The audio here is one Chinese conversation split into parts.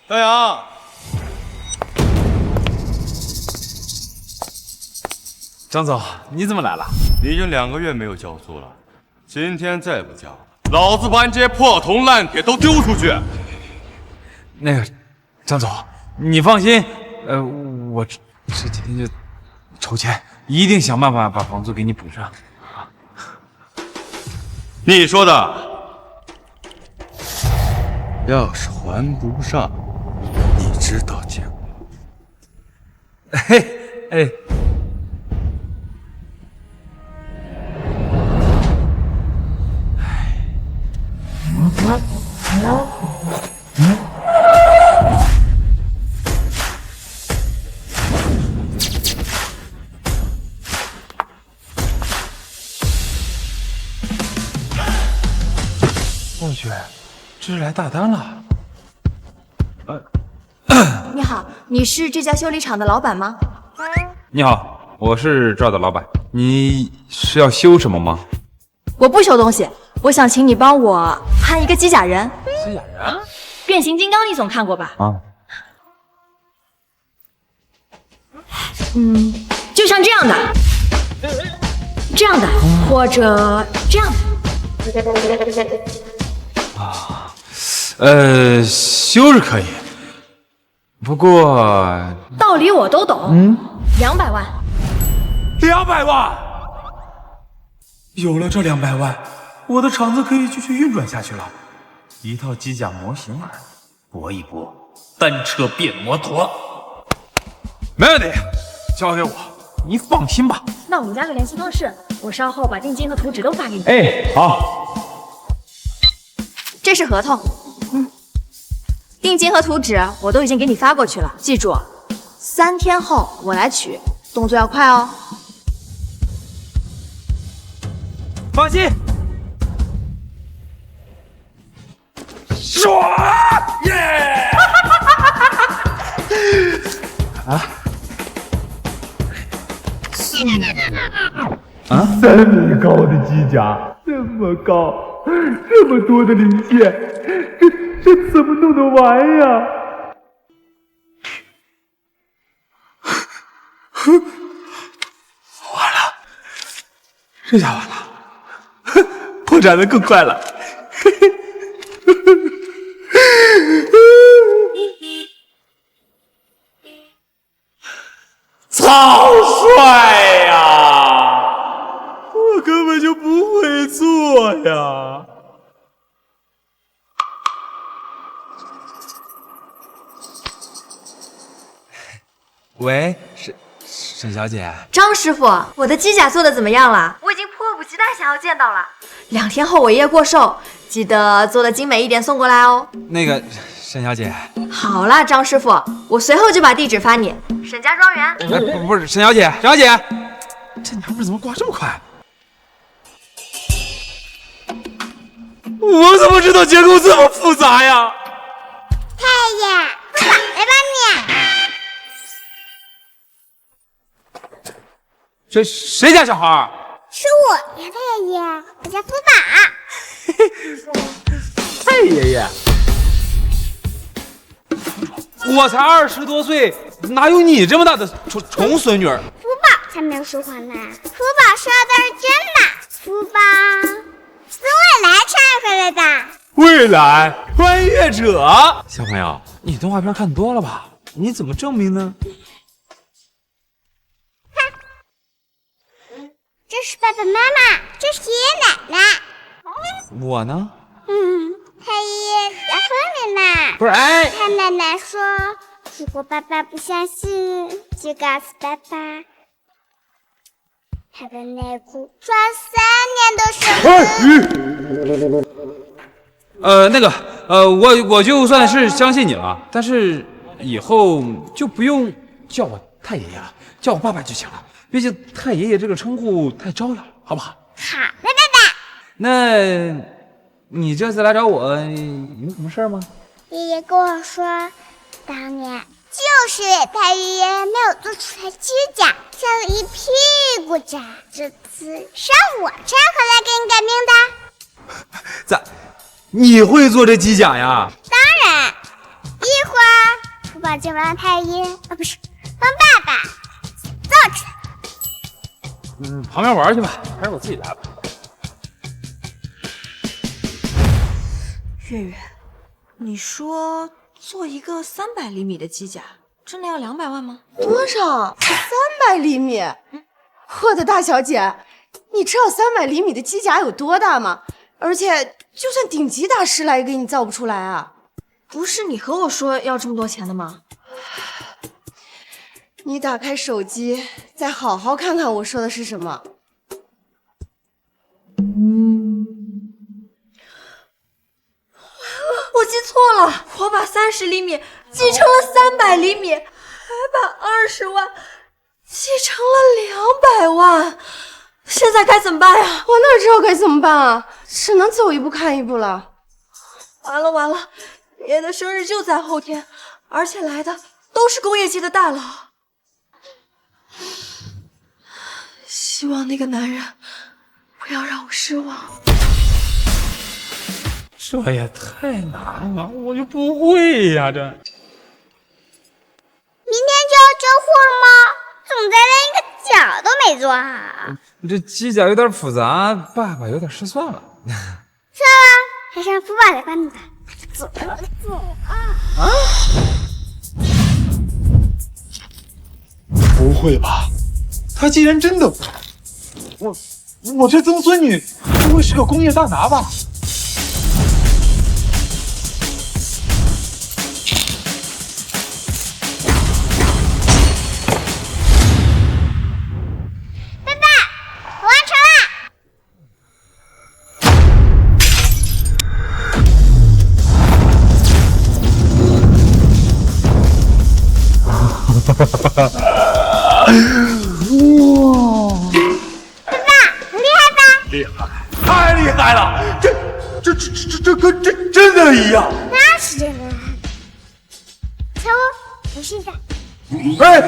小杨，张总，你怎么来了？你已经2个月没有交租了，今天再不交，老子把你这些破铜烂铁都丢出去！那个，张总，你放心，我这几天就筹钱，一定想办法把房租给你补上。你说的，要是还不上，你知道结果。嘿，哎。我去，这是来大单了。你好，你是这家修理厂的老板吗？你好，我是这儿的老板，你是要修什么吗？我不修东西，我想请你帮我焊一个机甲人。机甲人？变形金刚你总看过吧？啊。就像这样的，这样的，或者这样的。修是可以，不过道理我都懂。200万。200万，有了这200万，我的厂子可以继续运转下去了。一套机甲模型而已，搏一搏，单车变摩托，没问题，交给我，你放心吧。那我们加个联系方式，我稍后把定金和图纸都发给你。哎，好，这是合同。定金和图纸我都已经给你发过去了，记住，3天后我来取，动作要快哦。放心。爽耶！3米高的机甲，这么高，这么多的零件，这怎么弄得完呀？完了，这下完了，破产的更快了。草率呀！我根本就不会做呀！喂，沈小姐，张师傅，我的机甲做的怎么样了？我已经迫不及待想要见到了。2天后我爷爷过寿，记得做的精美一点送过来哦。那个沈小姐，好啦，张师傅，我随后就把地址发你。沈家庄园。不是沈小姐，沈小姐，这娘们怎么挂这么快？我怎么知道结构这么复杂呀？太爷，来帮你。谁家小孩？是我呀，太爷，我叫福宝。太爷爷，我才20多岁，哪有你这么大的重孙女儿？福宝才没有说谎呢，福宝说的是真的。福宝是未来穿回来的。未来穿越者，小朋友，你动画片看多了吧？你怎么证明呢？这是爸爸妈妈，这是爷爷奶奶。我呢？太爷在后面呢。不是，哎，他奶奶说，如果爸爸不相信，就告诉爸爸，他的内裤穿3年都是。那个，我就算是相信你了，但是以后就不用叫我太爷爷了，叫我爸爸就行了。毕竟太爷爷这个称呼太招摇了，好不好？好的，爸爸。那你这次来找我有什么事儿吗？爷爷跟我说，当年就是太爷爷没有做出来机甲，欠了一屁股债，这次是让我拆回来给你改命的。你会做这机甲呀？当然，一会儿福宝就让太爷不是帮爸爸造出来。旁边玩去吧，还是我自己来吧。月月，你说做一个300厘米的机甲，真的要200万吗？多少？300厘米？我的大小姐，你知道300厘米的机甲有多大吗？而且就算顶级大师来给你造不出来啊！不是你和我说要这么多钱的吗？你打开手机，再好好看看我说的是什么。我记错了，我把30厘米记成了300厘米，还把20万记成了200万，现在该怎么办呀？我哪知道该怎么办啊？只能走一步看一步了。完了完了，爷的生日就在后天，而且来的都是工业级的大佬。希望那个男人不要让我失望。这也太难了，我就不会呀，这。明天就要交货了吗？怎么连一个角都没做好？这机甲有点复杂，爸爸有点失算了。算了，还是让福宝来帮你吧。走啊走啊！不会吧？他既然真的，我这曾孙女不会是个工业大拿吧？太厉害了！这跟真的一样。那是真的。瞧我，我试一下。哎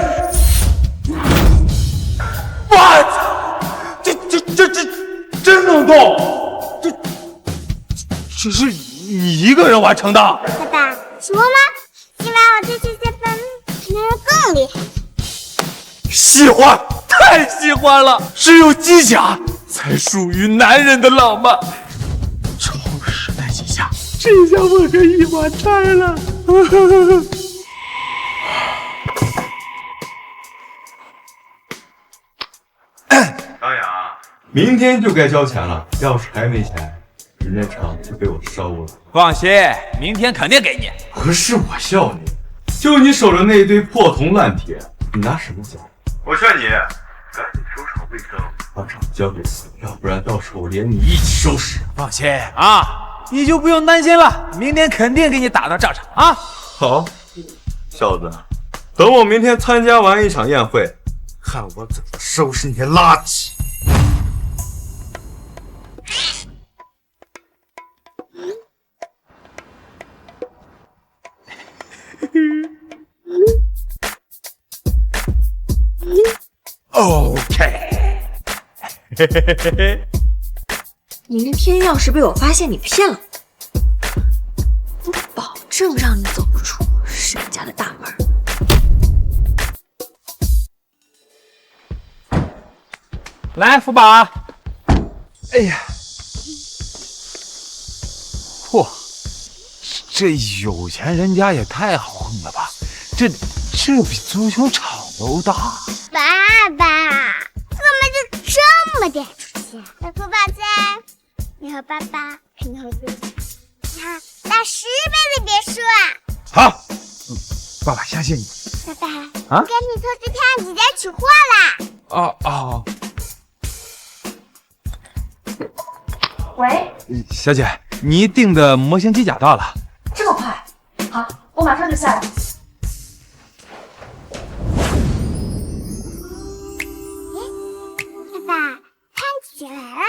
，what？这真能动？这是你一个人完成的？爸爸，说吗？今晚我这次再分，肯定会更厉害。喜欢，太喜欢了！只有机甲才属于男人的浪漫。超时代机甲，这下我可以完蛋了。张扬，明天就该交钱了，要是还没钱，人家厂就被我收了。放心，明天肯定给你。不是我笑你，就你手上那一堆破铜烂铁，你拿什么交？我劝你赶紧收场卫生，把厂交给我，要不然到时候我连你一起收拾。放心啊，你就不用担心了，明天肯定给你打到正场啊。好，小子，等我明天参加完一场宴会，看我怎么收拾那些垃圾。OK， 明天要是被我发现你骗了我保证让你走不出沈家的大门。来，福宝。哎呀，嚯，这有钱人家也太豪横了吧？这比足球场都大。爸爸，怎么就这么点出息？那福宝在，你和爸爸肯定会对我，你看大10倍的别墅啊！好，爸爸相信你。爸爸，啊，赶紧拖着太阳姐家取货啦！哦，喂，小姐，你订的模型机甲到了。这么快？好，我马上就下来。爸爸，太阳姐来啦！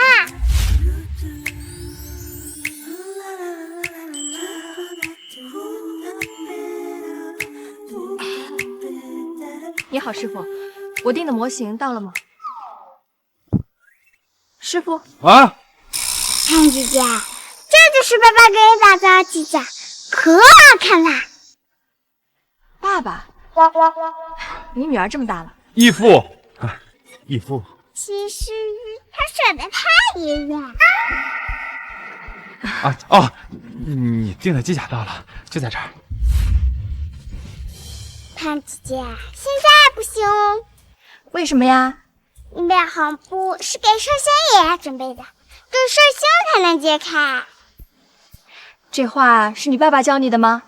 你好，师傅，我订的模型到了吗？师傅，啊，太阳姐姐，这就是爸爸给你打造的机甲，可好看啦！爸爸，你女儿这么大了，义父，义父，其实他说的太远。你订的机甲到了，就在这儿。胖姐姐，现在不行哦，为什么呀？因为红布是给寿星爷爷准备的，只有寿星才能揭开。这话是你爸爸教你的吗？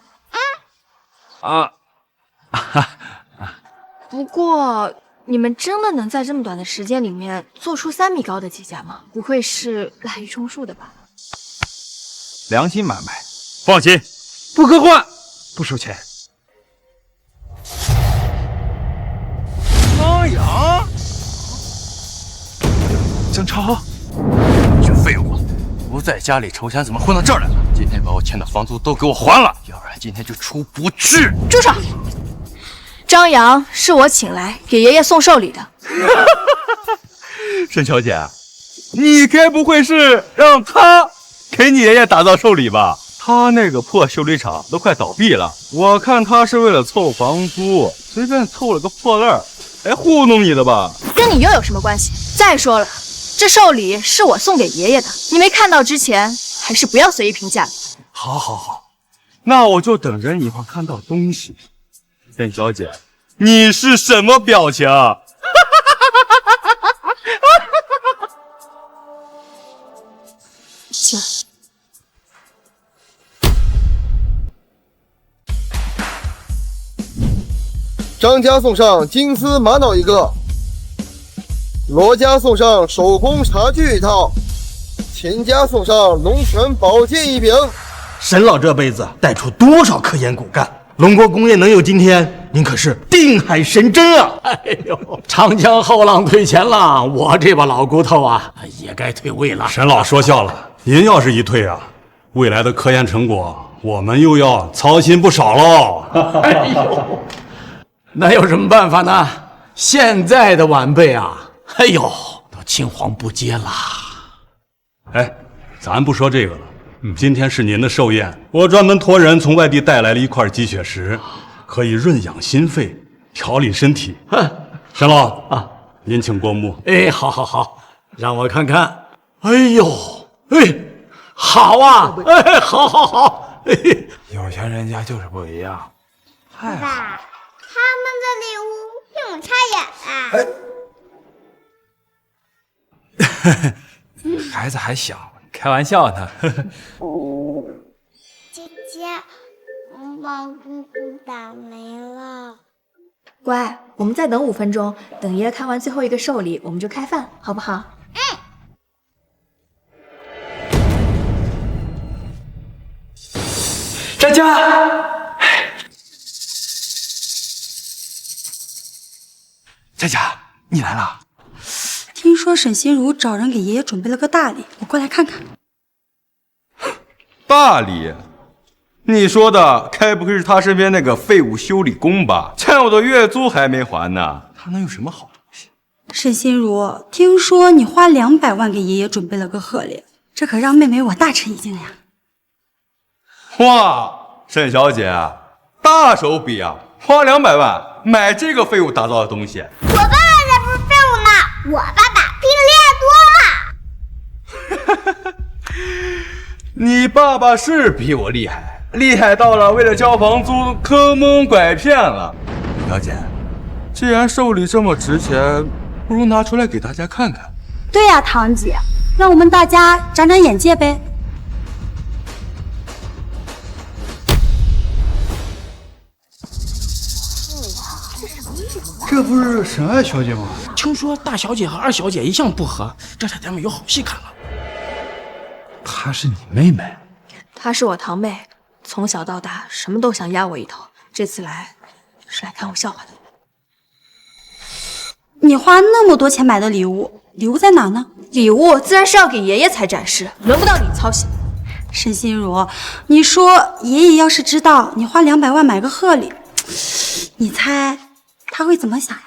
不过，你们真的能在这么短的时间里面做出3米高的机甲吗？不会是滥竽充数的吧？良心买卖，放心，不可换，不收钱。张扬，郑超，你这废物！不在家里筹钱，怎么混到这儿来了？今天把我欠的房租都给我还了，要不然今天就出不去。住手！张扬是我请来给爷爷送寿礼的。沈小姐，你该不会是让他给你爷爷打造寿礼吧？他那个破修理厂都快倒闭了，我看他是为了凑房租，随便凑了个破烂来糊弄你的吧？跟你又有什么关系？再说了，这寿礼是我送给爷爷的，你没看到之前，还是不要随意评价。好，那我就等着你一会儿看到东西。沈小姐，你是什么表情？行。张家送上金丝玛瑙1个，罗家送上手工茶具1套，秦家送上龙泉宝剑1瓶。沈老这辈子带出多少科研骨干，龙国工业能有今天，您可是定海神针啊！哎呦，长江后浪推前浪，我这把老骨头啊，也该退位了。沈老说笑了，您要是一退啊，未来的科研成果我们又要操心不少喽。哎呦，那有什么办法呢？现在的晚辈啊，哎呦，都青黄不接了。哎，咱不说这个了。今天是您的寿宴，我专门托人从外地带来了一块鸡血石，可以润养心肺，调理身体。沈老啊，您请过目。哎，好，让我看看。哎呦，哎，好啊，哎，好，哎，有钱人家就是不一样。爸爸，他们的礼物比我差远了。孩子还小，开玩笑呢。姐姐，王姑姑倒霉了。乖，我们再等5分钟，等爷爷看完最后一个寿礼，我们就开饭，好不好？佳佳，佳佳，你来了。听说沈心如找人给爷爷准备了个大礼，我过来看看。大礼？你说的该不会是他身边那个废物修理工吧？欠我的月租还没还呢，他能有什么好东西？沈心如，听说你花200万给爷爷准备了个贺礼，这可让妹妹我大吃一惊呀！哇，沈小姐，大手笔啊！花200万买这个废物打造的东西。我爸爸才不是废物呢，我爸爸比你厉害多了。你爸爸是比我厉害，厉害到了为了交房租坑蒙拐骗了。小姐，既然寿礼这么值钱，不如拿出来给大家看看。对呀，堂姐，让我们大家长长眼界呗。这不是沈爱小姐吗？听说大小姐和二小姐一向不和，这才咱们有好戏看了。她是你妹妹？她是我堂妹，从小到大什么都想压我一头，这次来是来看我笑话的。你花那么多钱买的礼物，礼物在哪呢？礼物自然是要给爷爷才展示，轮不到你操心。沈心如，你说爷爷要是知道你花200万买个贺礼，你猜他会怎么想呀？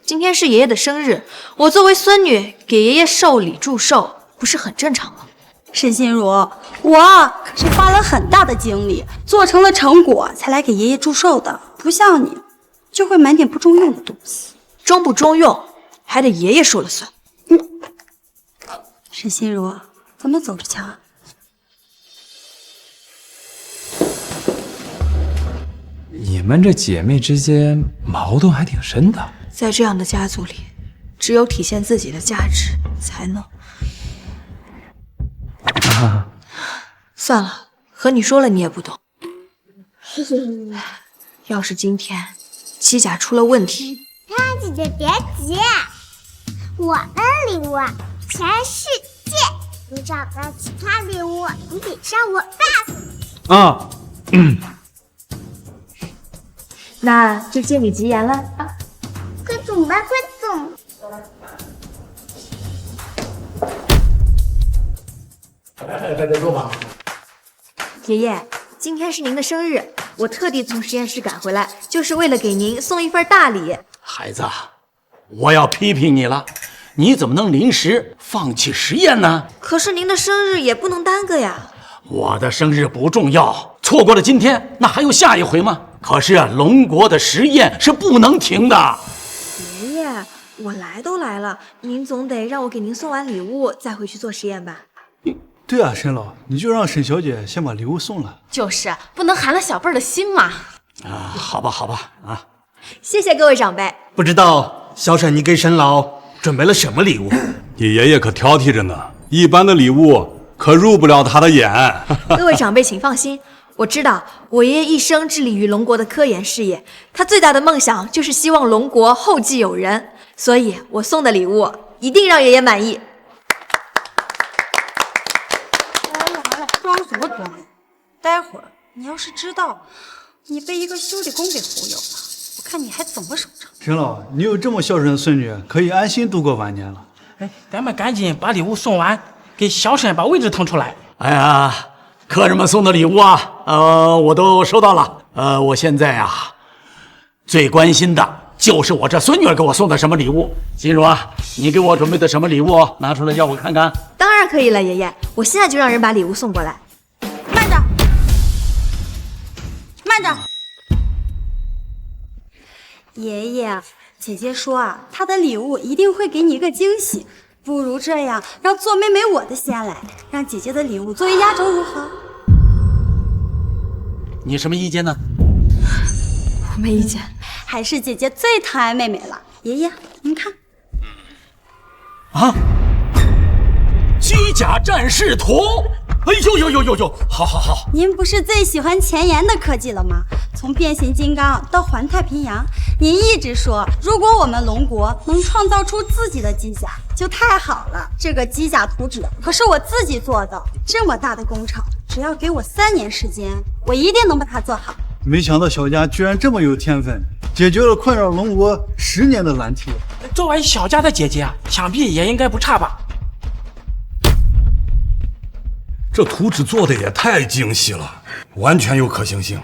今天是爷爷的生日，我作为孙女给爷爷寿礼祝寿，不是很正常吗？沈心如，我可是花了很大的精力做成了成果才来给爷爷祝寿的，不像你，就会买点不中用的东西。中不中用，还得爷爷说了算。沈心如，咱们走着瞧。你们这姐妹之间矛盾还挺深的。在这样的家族里，只有体现自己的价值，才能……算了，和你说了你也不懂。嘿嘿，要是今天机甲出了问题，姐姐别急，我的礼物全世界，你找不到其他礼物，你得上我爸。那就借你吉言了啊！快走吧，快走！快点坐吧。爷爷，今天是您的生日，我特地从实验室赶回来，就是为了给您送一份大礼。孩子，我要批评你了，你怎么能临时放弃实验呢？可是您的生日也不能耽搁呀。我的生日不重要，错过了今天，那还有下一回吗？可是龙国的实验是不能停的。爷爷，我来都来了，您总得让我给您送完礼物再回去做实验吧？对啊，沈老，你就让沈小姐先把礼物送了。就是不能寒了小辈儿的心嘛。好吧，好吧，啊，谢谢各位长辈。不知道小沈你给沈老准备了什么礼物？你爷爷可挑剔着呢，一般的礼物可入不了他的眼。各位长辈请放心，我知道我爷爷一生致力于龙国的科研事业，他最大的梦想就是希望龙国后继有人，所以我送的礼物一定让爷爷满意。装什么装？待会儿你要是知道你被一个修理工给忽悠了，我看你还怎么收场。沈老，你有这么孝顺的孙女，可以安心度过晚年了。哎，咱们赶紧把礼物送完，给小沈把位置腾出来。哎呀，客人们送的礼物啊，我都收到了。我现在啊，最关心的就是我这孙女给我送的什么礼物。心如啊，你给我准备的什么礼物？拿出来让我看看。当然可以了，爷爷，我现在就让人把礼物送过来。慢着，慢着，爷爷，姐姐说啊，她的礼物一定会给你一个惊喜。不如这样，让做妹妹我的先来，让姐姐的礼物作为压轴，如何？你什么意见呢？我没意见，还是姐姐最疼爱妹妹了。爷爷，您看，啊，机甲战士图！哎呦，好好好！您不是最喜欢前沿的科技了吗？从变形金刚到环太平洋，您一直说，如果我们龙国能创造出自己的机甲，就太好了。这个机甲图纸可是我自己做的，这么大的工程，只要给我3年时间，我一定能把它做好。没想到小家居然这么有天分，解决了困扰龙国10年的难题。作为小家的姐姐啊，想必也应该不差吧？这图纸做的也太精细了，完全有可行性。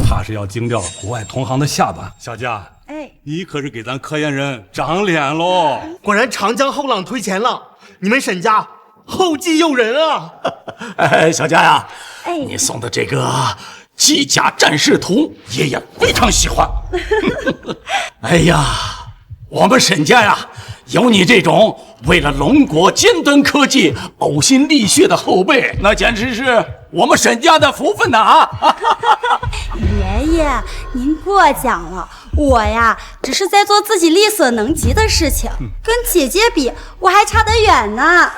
他是要惊掉国外同行的下巴。小佳，哎，你可是给咱科研人长脸喽！果然长江后浪推前浪，你们沈家后继有人啊！哎，小佳呀，哎，你送的这个机甲战士图，爷爷非常喜欢。哎呀，我们沈家呀，有你这种为了龙国尖端科技呕心沥血的后辈，那简直是我们沈家的福分呐！啊！爷爷，您过奖了。我呀，只是在做自己力所能及的事情，跟姐姐比，我还差得远呢。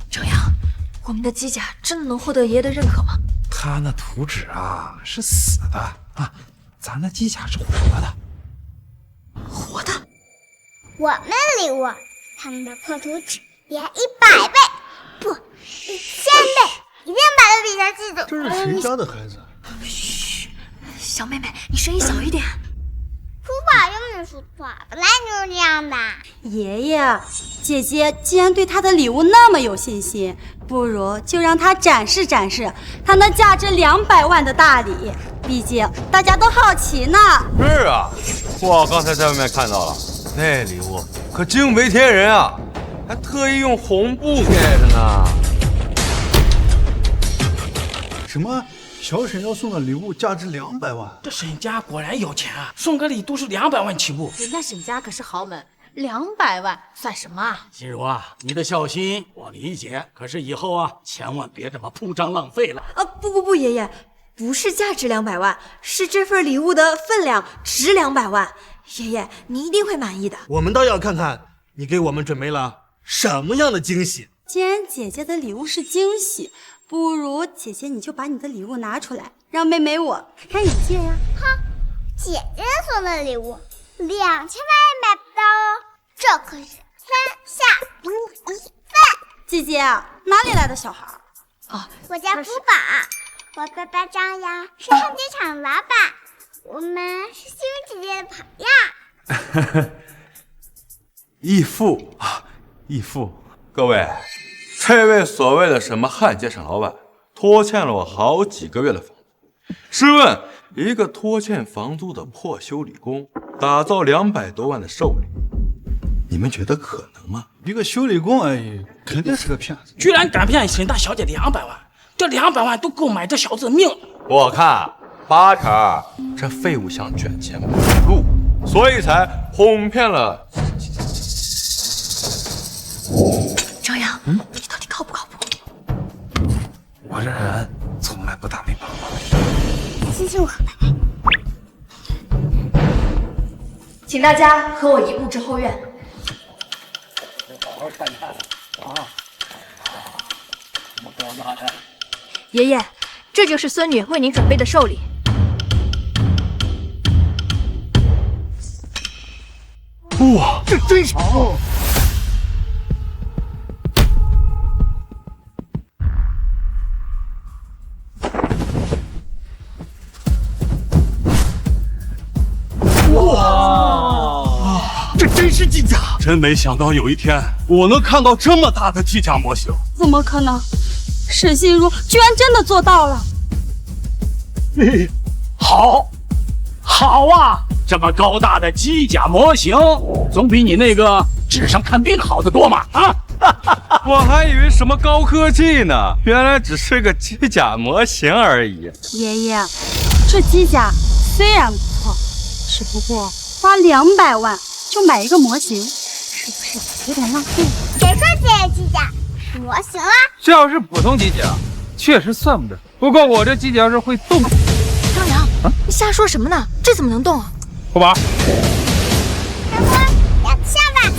程阳，我们的机甲真的能获得爷爷的认可吗？他那图纸啊是死的啊，咱的机甲是活的。活的？我们礼物，他们的破图纸连100倍，不，1000倍，一定把它比下去的。这是谁家的孩子？嘘，小妹妹，你声音小一点。书法用的书错，本来就是这样的。爷爷，姐姐既然对她的礼物那么有信心，不如就让她展示展示她那价值200万的大礼。毕竟大家都好奇呢。是啊，我刚才在外面看到了，那礼物可惊为天人啊，还特意用红布盖着呢。什么小沈要送的礼物价值200万，这沈家果然有钱啊，送个礼都是200万起步。人家沈家可是豪门，200万算什么啊？心如啊，你的孝心我理解，可是以后啊，千万别这么铺张浪费了。不，爷爷，不是价值200万，是这份礼物的分量值200万。爷爷，你一定会满意的。我们倒要看看你给我们准备了什么样的惊喜。既然姐姐的礼物是惊喜，不如姐姐你就把你的礼物拿出来，让妹妹我开开眼界呀。哼，姐姐送的礼物2000万也买不到哦，这可是天下独一份。姐姐哪里来的小孩？我叫福宝，我爸爸张扬是焊接厂的老板，我们是心如姐姐的朋友。义父啊，义父，各位，这位所谓的什么焊接厂老板，拖欠了我好几个月的房租。试问，一个拖欠房租的破修理工，打造200多万的寿礼，你们觉得可能吗？一个修理工而已，肯定是个骗子。居然敢骗沈大小姐200万，这200万都够买这小子的命了。我看8成这废物想卷钱不路，所以才哄骗了。张扬，你到底靠不靠谱？我这人从来不打没把握。谢谢我和白。请大家和我移步至后院。好好看看啊！这么高大的。爷爷，这就是孙女为您准备的寿礼。哇，这真是哇！这真是机甲！真没想到有一天我能看到这么大的机甲模型。怎么可能？沈心如居然真的做到了！好啊！这么高大的机甲模型，总比你那个纸上看病好得多嘛！啊！我还以为什么高科技呢，原来只是个机甲模型而已。爷爷，这机甲虽然不错，只不过花200万就买一个模型，是不是有点浪费？谁说这是机甲？模型啊！这要是普通机甲，确实算不得。不过我这机甲是会动。张扬，你瞎说什么呢？这怎么能动啊？福宝，开花，2000万！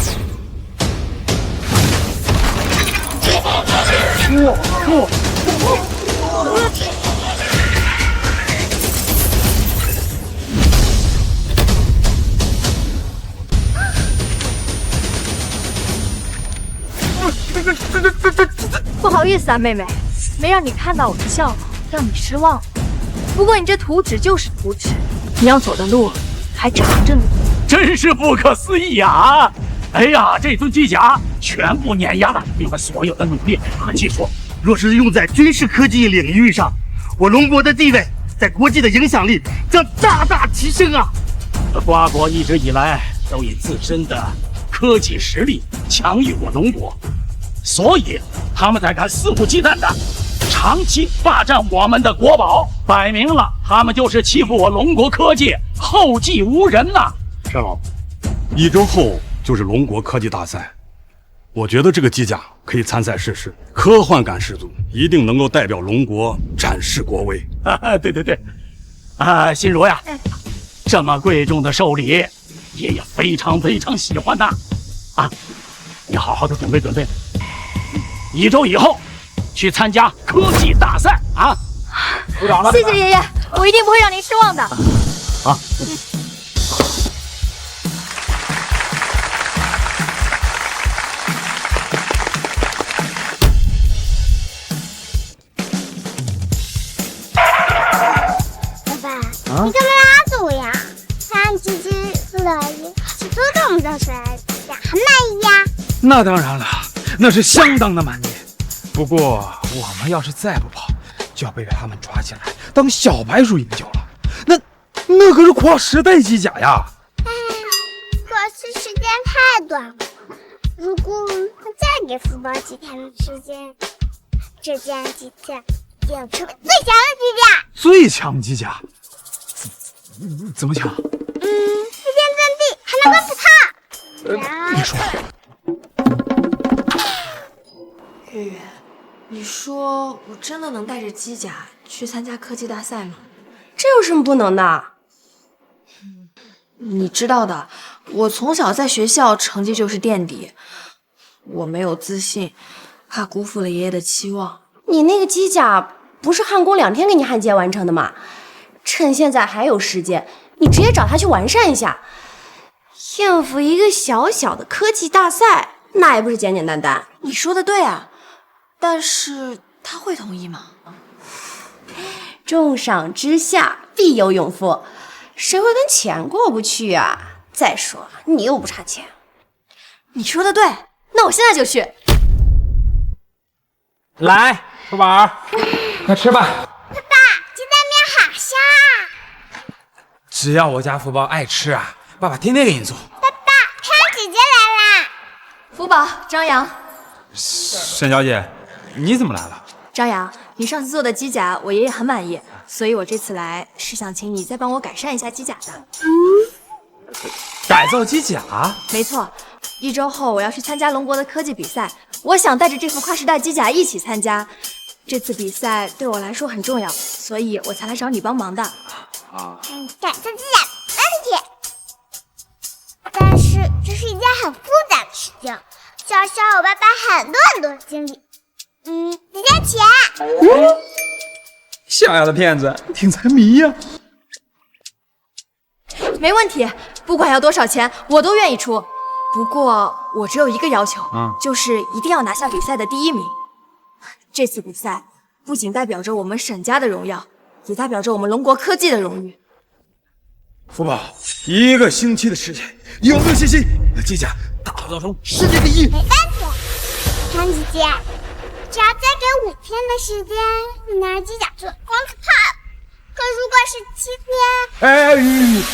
不好意思啊，妹妹，没让你看到我的笑容，让你失望了。不过你这图纸就是图纸，你要走的路还长着呢。真是不可思议呀！哎呀，这尊机甲全部碾压了你们所有的努力和技术。若是用在军事科技领域上，我龙国的地位在国际的影响力将大大提升啊！瓜国一直以来都以自身的科技实力强于我龙国，所以他们才敢肆无忌惮的长期霸占我们的国宝，摆明了他们就是欺负我龙国科技后继无人呐！沈老，1周后就是龙国科技大赛，我觉得这个机甲可以参赛试试，科幻感十足，一定能够代表龙国展示国威。对，心如呀，这么贵重的寿礼，爷爷非常喜欢呐！啊，你好好的准备准备，1周以后去参加科技大赛啊！鼓掌了！谢谢爷爷，我一定不会让您失望的。啊。你干嘛拉着我呀？看姐姐乐意，是多动造出来的机甲，很满意呀。那当然了，那是相当的满意。不过我们要是再不跑，就要被他们抓起来当小白鼠研究了。那可是跨时代机甲呀！可是时间太短了，如果我们再给福宝几天的时间，这件机甲一定成为最强的机甲。最强机甲，怎么抢？飞天遁地，还能光子炮。你说，月月，你说我真的能带着机甲去参加科技大赛吗？这有什么不能的？你知道的，我从小在学校成绩就是垫底，我没有自信，怕辜负了爷爷的期望。你那个机甲不是焊工2天给你焊接完成的吗？趁现在还有时间，你直接找他去完善一下。应付一个小小的科技大赛，那也不是简简单单。你说的对啊，但是他会同意吗？重赏之下必有勇夫，谁会跟钱过不去啊？再说你又不差钱。你说的对，那我现在就去。来，福宝，快吃吧。爸爸，鸡蛋面好香啊！只要我家福宝爱吃啊，爸爸天天给你做。爸爸，太阳姐姐来啦！福宝，张扬。沈小姐，你怎么来了？张扬，你上次做的机甲我爷爷很满意，所以我这次来是想请你再帮我改善一下机甲的。改造机甲？没错，1周后我要去参加龙国的科技比赛，我想带着这副跨时代机甲一起参加。这次比赛对我来说很重要，所以我才来找你帮忙的。改造机甲没问题，但是这是一件很复杂的事情，需要我爸爸很多精力。得加钱。小丫的骗子，挺财迷呀。没问题，不管要多少钱，我都愿意出。不过我只有一个要求，就是一定要拿下比赛的第1名。这次比赛不仅代表着我们沈家的荣耀，也代表着我们龙国科技的荣誉。福宝，1个星期的时间，有没有信心把机甲打造成世界第1？没问题，张姐姐，只要再给5天的时间，你拿着机甲做光子炮。可如果是7天，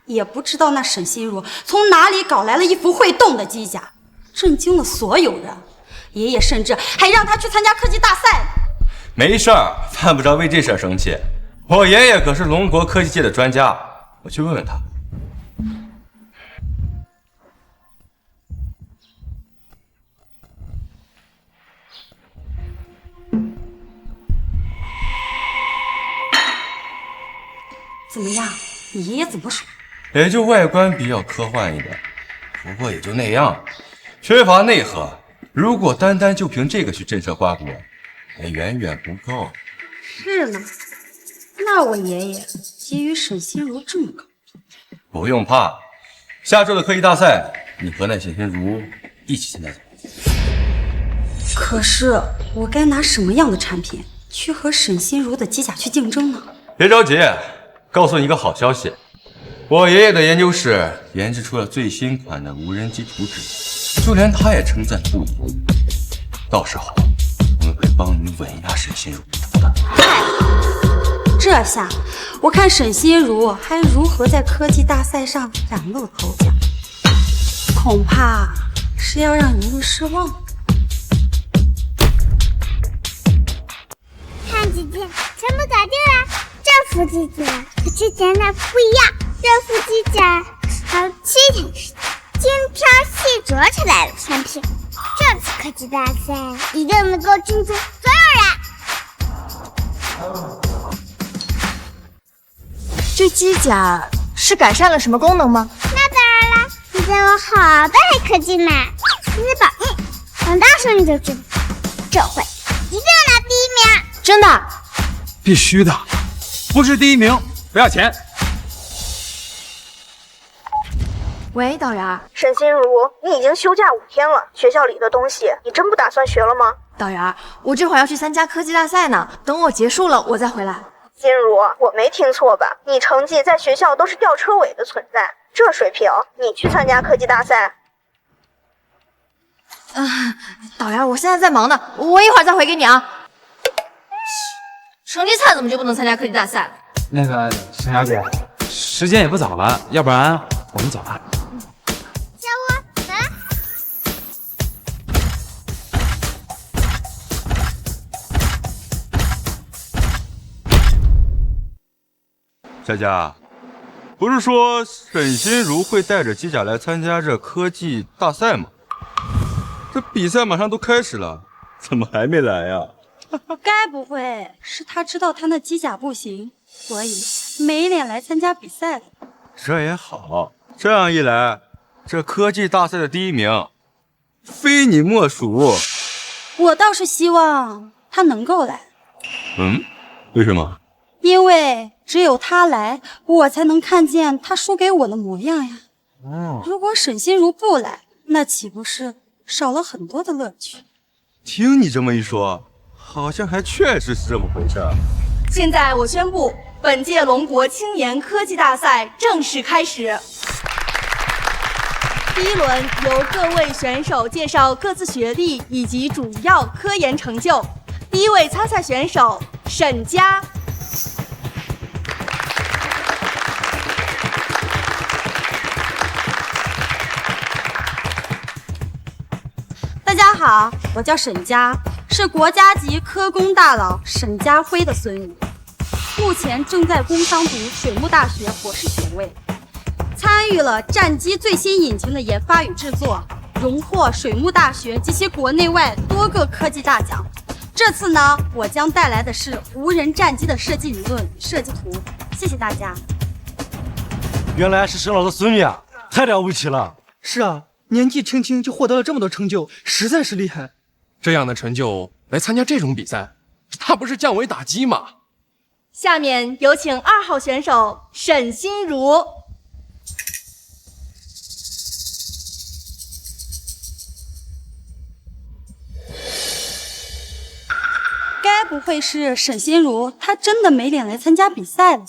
也不知道那沈心如从哪里搞来了一副会动的机甲，震惊了所有人。爷爷甚至还让他去参加科技大赛呢。没事儿，犯不着为这事儿生气。我爷爷可是龙国科技界的专家，我去问问他。怎么样？你爷爷怎么说？也就外观比较科幻一点，不过也就那样，缺乏内核。如果单单就凭这个去震慑瓜国，也远远不够。是吗？那我爷爷给予沈心如这么高？不用怕，下周的科技大赛，你和那沈心如一起参加。可是我该拿什么样的产品去和沈心如的机甲去竞争呢？别着急，告诉你一个好消息，我爷爷的研究室研制出了最新款的无人机图纸，就连他也称赞不已。到时候我们会帮你稳压沈心如的。这下我看沈心如还如何在科技大赛上崭露头角，恐怕是要让爷爷失望。看姐姐，全部搞定了。这副机甲和之前那副不一样，这副机甲还有7天时间，精挑细琢出来的产品。这次科技大赛一定能够惊动所有人。这机甲是改善了什么功能吗？那当然啦，你见我好多黑科技嘛，给你保密，等到时候你就知道。这回一定要拿第1名，真的？必须的，不是第1名不要钱。喂，导员。沈心如，你已经休假5天了，学校里的东西你真不打算学了吗？导员，我这会儿要去参加科技大赛呢，等我结束了我再回来。心如，我没听错吧？你成绩在学校都是吊车尾的存在，这水平你去参加科技大赛？导员，我现在在忙呢，我一会儿再回给你啊。成绩差怎么就不能参加科技大赛了？那个沈小姐，时间也不早了，要不然我们走吧。小五，来。佳佳，不是说沈心如会带着机甲来参加这科技大赛吗？这比赛马上都开始了，怎么还没来呀？该不会是他知道他那机甲不行，所以没脸来参加比赛了？这也好，这样一来，这科技大赛的第1名非你莫属。我倒是希望他能够来。为什么？因为只有他来，我才能看见他输给我的模样呀。如果沈心如不来，那岂不是少了很多的乐趣？听你这么一说，好像还确实是这么回事。现在我宣布，本届龙国青年科技大赛正式开始。第1轮由各位选手介绍各自学历以及主要科研成就。第1位参赛选手沈佳。大家好，我叫沈佳，是国家级科工大佬沈家辉的孙女，目前正在工商读水木大学博士学位，参与了战机最新引擎的研发与制作，荣获水木大学及其国内外多个科技大奖。这次呢，我将带来的是无人战机的设计理论与设计图。谢谢大家。原来是沈老的孙女啊，太了不起了！是啊，年纪轻轻就获得了这么多成就，实在是厉害。这样的成就来参加这种比赛，那不是降维打击吗？下面有请2号选手沈心如。该不会是沈心如她真的没脸来参加比赛了？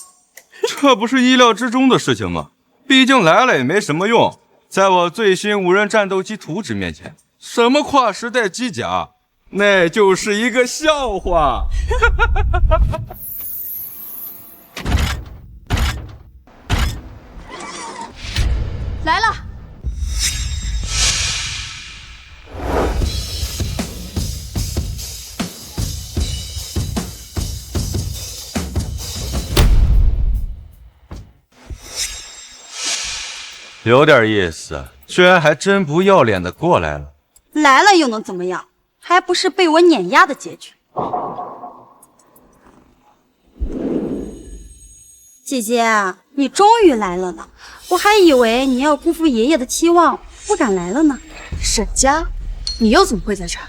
这不是意料之中的事情吗？毕竟来了也没什么用，在我最新无人战斗机图纸面前，什么跨时代机甲，那就是一个笑话。来了。有点意思，居然还真不要脸的过来了。来了又能怎么样？还不是被我碾压的结局。姐姐，你终于来了呢，我还以为你要辜负爷爷的期望，不敢来了呢。沈佳，你又怎么会在这儿？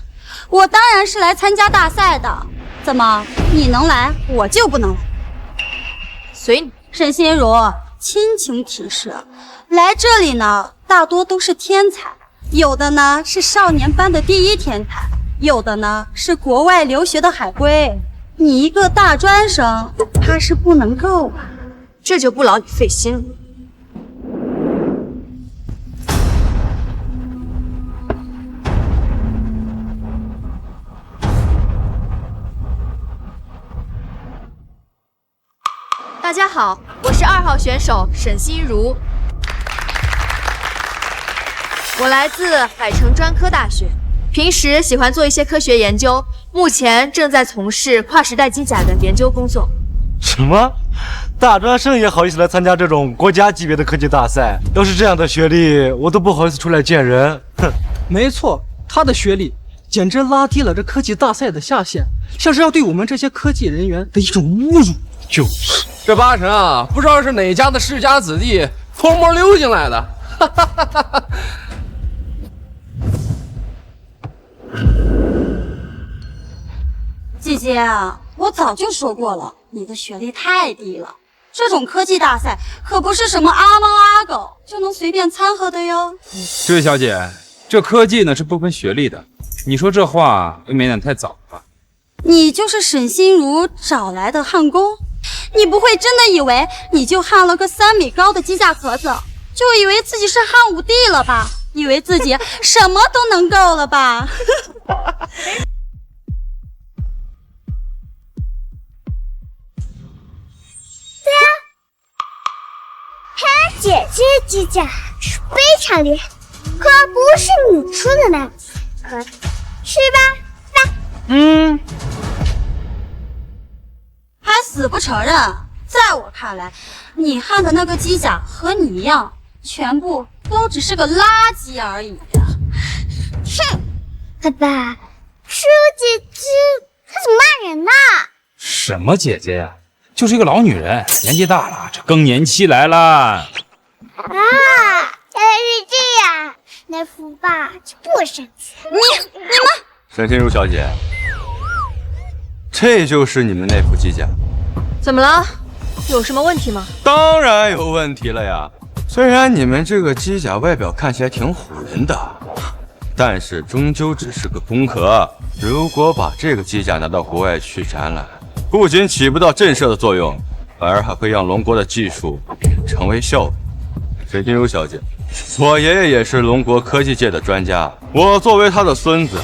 我当然是来参加大赛的。怎么，你能来，我就不能来？随你。沈心如，亲情提示，来这里呢，大多都是天才，有的呢是少年班的第1天才，有的呢是国外留学的海归。你一个大专生，怕是不能够吧？这就不劳你费心了。大家好，我是2号选手沈心如，我来自海城专科大学，平时喜欢做一些科学研究，目前正在从事跨时代机甲的研究工作。什么？大专生也好意思来参加这种国家级别的科技大赛？要是这样的学历，我都不好意思出来见人。哼，没错，他的学历简直拉低了这科技大赛的下限，像是要对我们这些科技人员的一种侮辱。就是，这8成啊，不知道是哪家的世家子弟偷摸溜进来的。哈哈哈哈哈。姐姐啊，我早就说过了，你的学历太低了。这种科技大赛可不是什么阿猫阿狗就能随便掺和的哟。这位小姐，这科技呢是不分学历的，你说这话未免有点太早了吧？你就是沈心如找来的焊工？你不会真的以为你就焊了个3米高的机架壳子，就以为自己是汉武帝了吧？以为自己什么都能够了吧？对啊，看来姐姐的机甲是非常厉害，可不是你说的那样，是吧？还死不承认？在我看来，你汉的那个机甲和你一样，全部都只是个垃圾而已呀！哼，爸爸，叔姐姐，她怎么骂人呢？什么姐姐呀？就是一个老女人，年纪大了，这更年期来了。啊，原来是这样，那福爸就不生气。你们，沈心如小姐，这就是你们那副机甲。怎么了？有什么问题吗？当然有问题了呀！虽然你们这个机甲外表看起来挺唬人的，但是终究只是个空壳。如果把这个机甲拿到国外去展览，不仅起不到震慑的作用，反而还会让龙国的技术成为笑柄。沈心如小姐，我爷爷也是龙国科技界的专家，我作为他的孙子，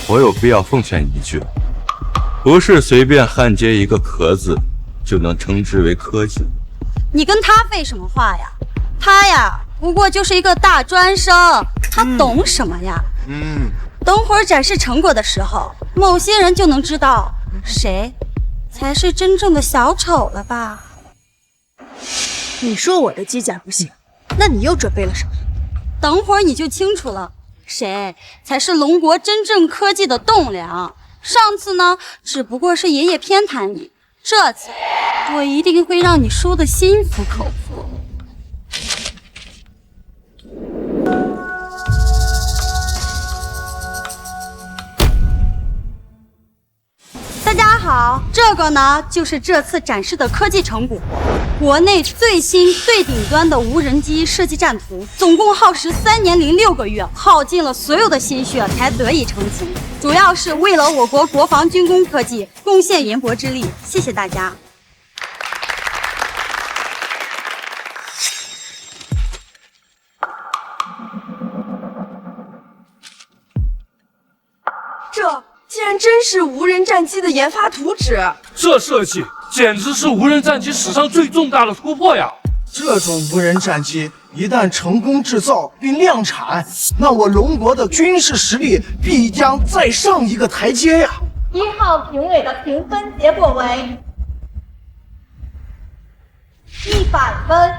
我有必要奉劝一句：不是随便焊接一个壳字就能称之为科技。你跟他废什么话呀？他呀，不过就是一个大专生，他懂什么呀？等会儿展示成果的时候，某些人就能知道谁才是真正的小丑了吧？你说我的机甲不行，那你又准备了什么？等会儿你就清楚了，谁才是龙国真正科技的栋梁。上次呢，只不过是爷爷偏袒你，这次我一定会让你输得心服口服。大家好，这个呢就是这次展示的科技成果，国内最新最顶端的无人机设计战图，总共耗时3年零6个月，耗尽了所有的心血才得以成型，主要是为了我国国防军工科技贡献绵薄之力。谢谢大家。这竟然真是无人战机的研发图纸，这设计简直是无人战机史上最重大的突破呀！这种无人战机一旦成功制造并量产，那我龙国的军事实力必将再上一个台阶呀！1号评委的评分结果为100分。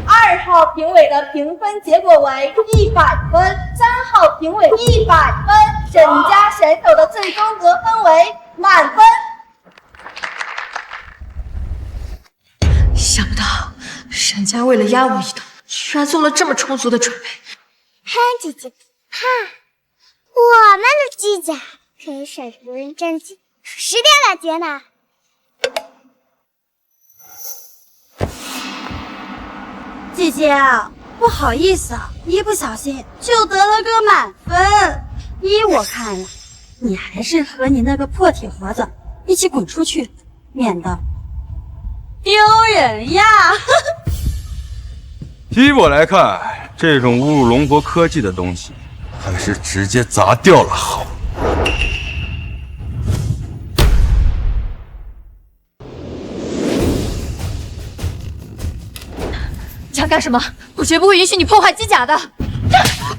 2号评委的评分结果为100分，3号评委100分，沈家选手的最终得分为满分。想不到沈家为了压我一头，居然做了这么充足的准备。嗨，姐姐，看，我们的机甲可以甩出无人战机10点2节呢。姐姐，不好意思，一不小心就得了个满分。依我看呀，你还是和你那个破铁盒子一起滚出去，免得丢人呀！依我来看，这种侮辱龙国科技的东西，还是直接砸掉了好。想干什么？我绝不会允许你破坏机甲的。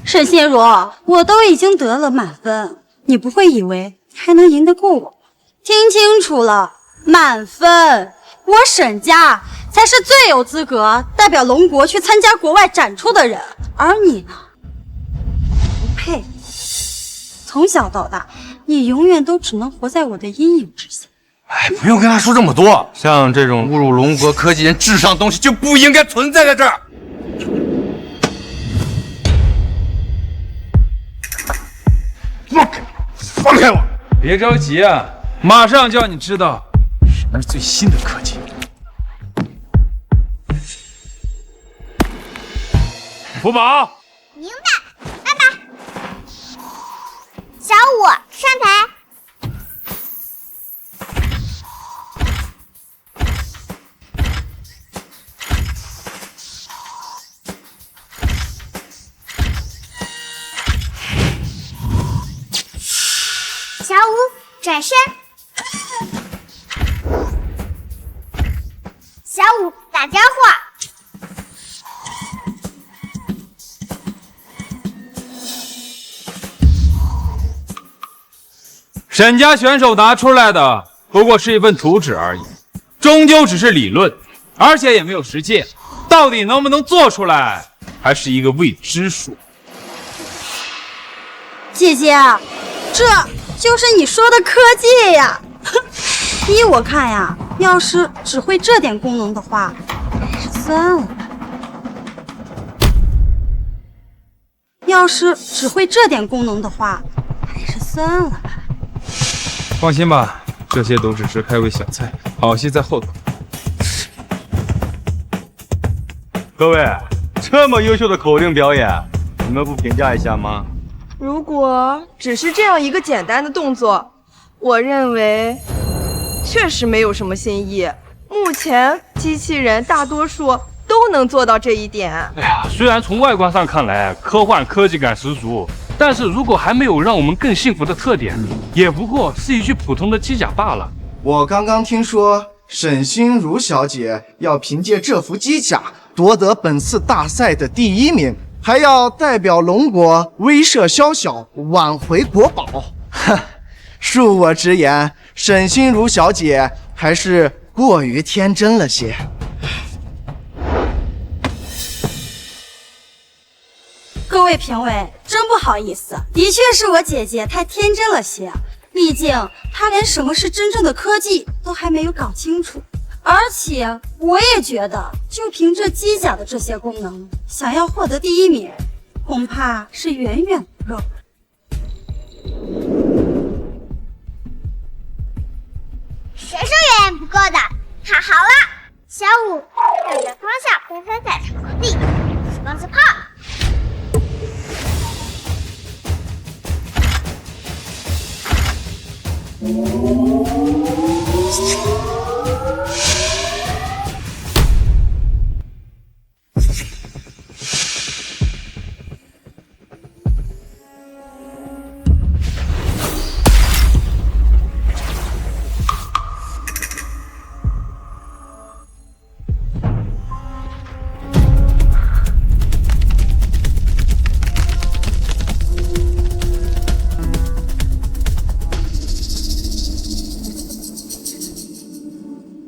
沈心如，我都已经得了满分，你不会以为还能赢得过我？听清楚了，满分！我沈家才是最有资格代表龙国去参加国外展出的人，而你呢，不配。从小到大，你永远都只能活在我的阴影之下。哎，不用跟他说这么多，像这种侮辱龙国科技人智商的东西就不应该存在在这儿。放开我！别着急啊，马上就让你知道什么是最新的科技。福宝，明白，拜拜。小五上台。小五转身，小五打招呼。沈家选手拿出来的不过是一份图纸而已，终究只是理论，而且也没有实践，到底能不能做出来，还是一个未知数。姐姐，这就是你说的科技呀！依我看呀，要是只会这点功能的话，还是算了吧。要是只会这点功能的话，还是算了吧。放心吧，这些都只是开胃小菜，好戏在后头。各位，这么优秀的口令表演，你们不评价一下吗？如果只是这样一个简单的动作，我认为确实没有什么新意。目前机器人大多数都能做到这一点。哎呀，虽然从外观上看来科幻科技感十足，但是如果还没有让我们更幸福的特点，也不过是一具普通的机甲罢了。我刚刚听说沈心如小姐要凭借这副机甲夺得本次大赛的第1名，还要代表龙国威慑宵小，挽回国宝。哼，恕我直言，沈心如小姐还是过于天真了些。各位评委，真不好意思，的确是我姐姐太天真了些。毕竟她连什么是真正的科技都还没有搞清楚。而且我也觉得，就凭这机甲的这些功能，想要获得第1名，恐怕是远远不够。谁说远远不够的？看好了，小五调整方向，飞飞在场地，光子炮。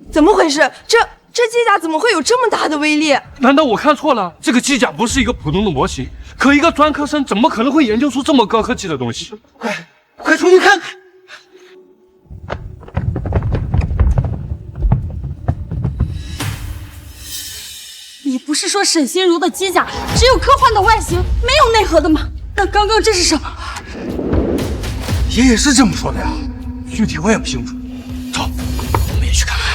怎么回事？这机甲怎么会有这么大的威力？难道我看错了？这个机甲不是一个普通的模型，可一个专科生怎么可能会研究出这么高科技的东西？快出去看看！你不是说沈心如的机甲只有科幻的外形，没有内核的吗？那刚刚这是什么？爷爷是这么说的呀，具体我也不清楚。走，我们也去看看。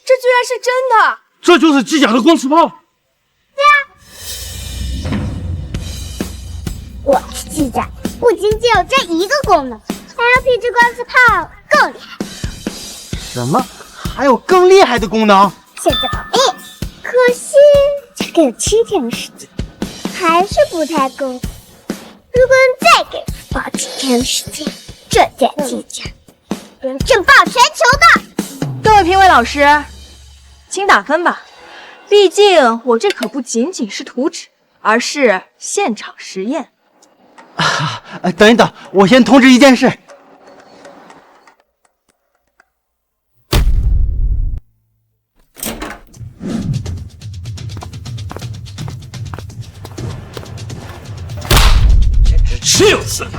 这居然是真的！这就是机甲的光磁炮。对啊，我的机甲不仅仅有这一个功能，还要比这光磁炮更厉害。什么？还有更厉害的功能？现在保密，可惜才给了7天的时间，还是不太够。如果再给我几天的时间，这件机甲能震爆全球的。各位评委老师，请打分吧。毕竟我这可不仅仅是图纸，而是现场实验。等一等，我先通知一件事。简直气死了！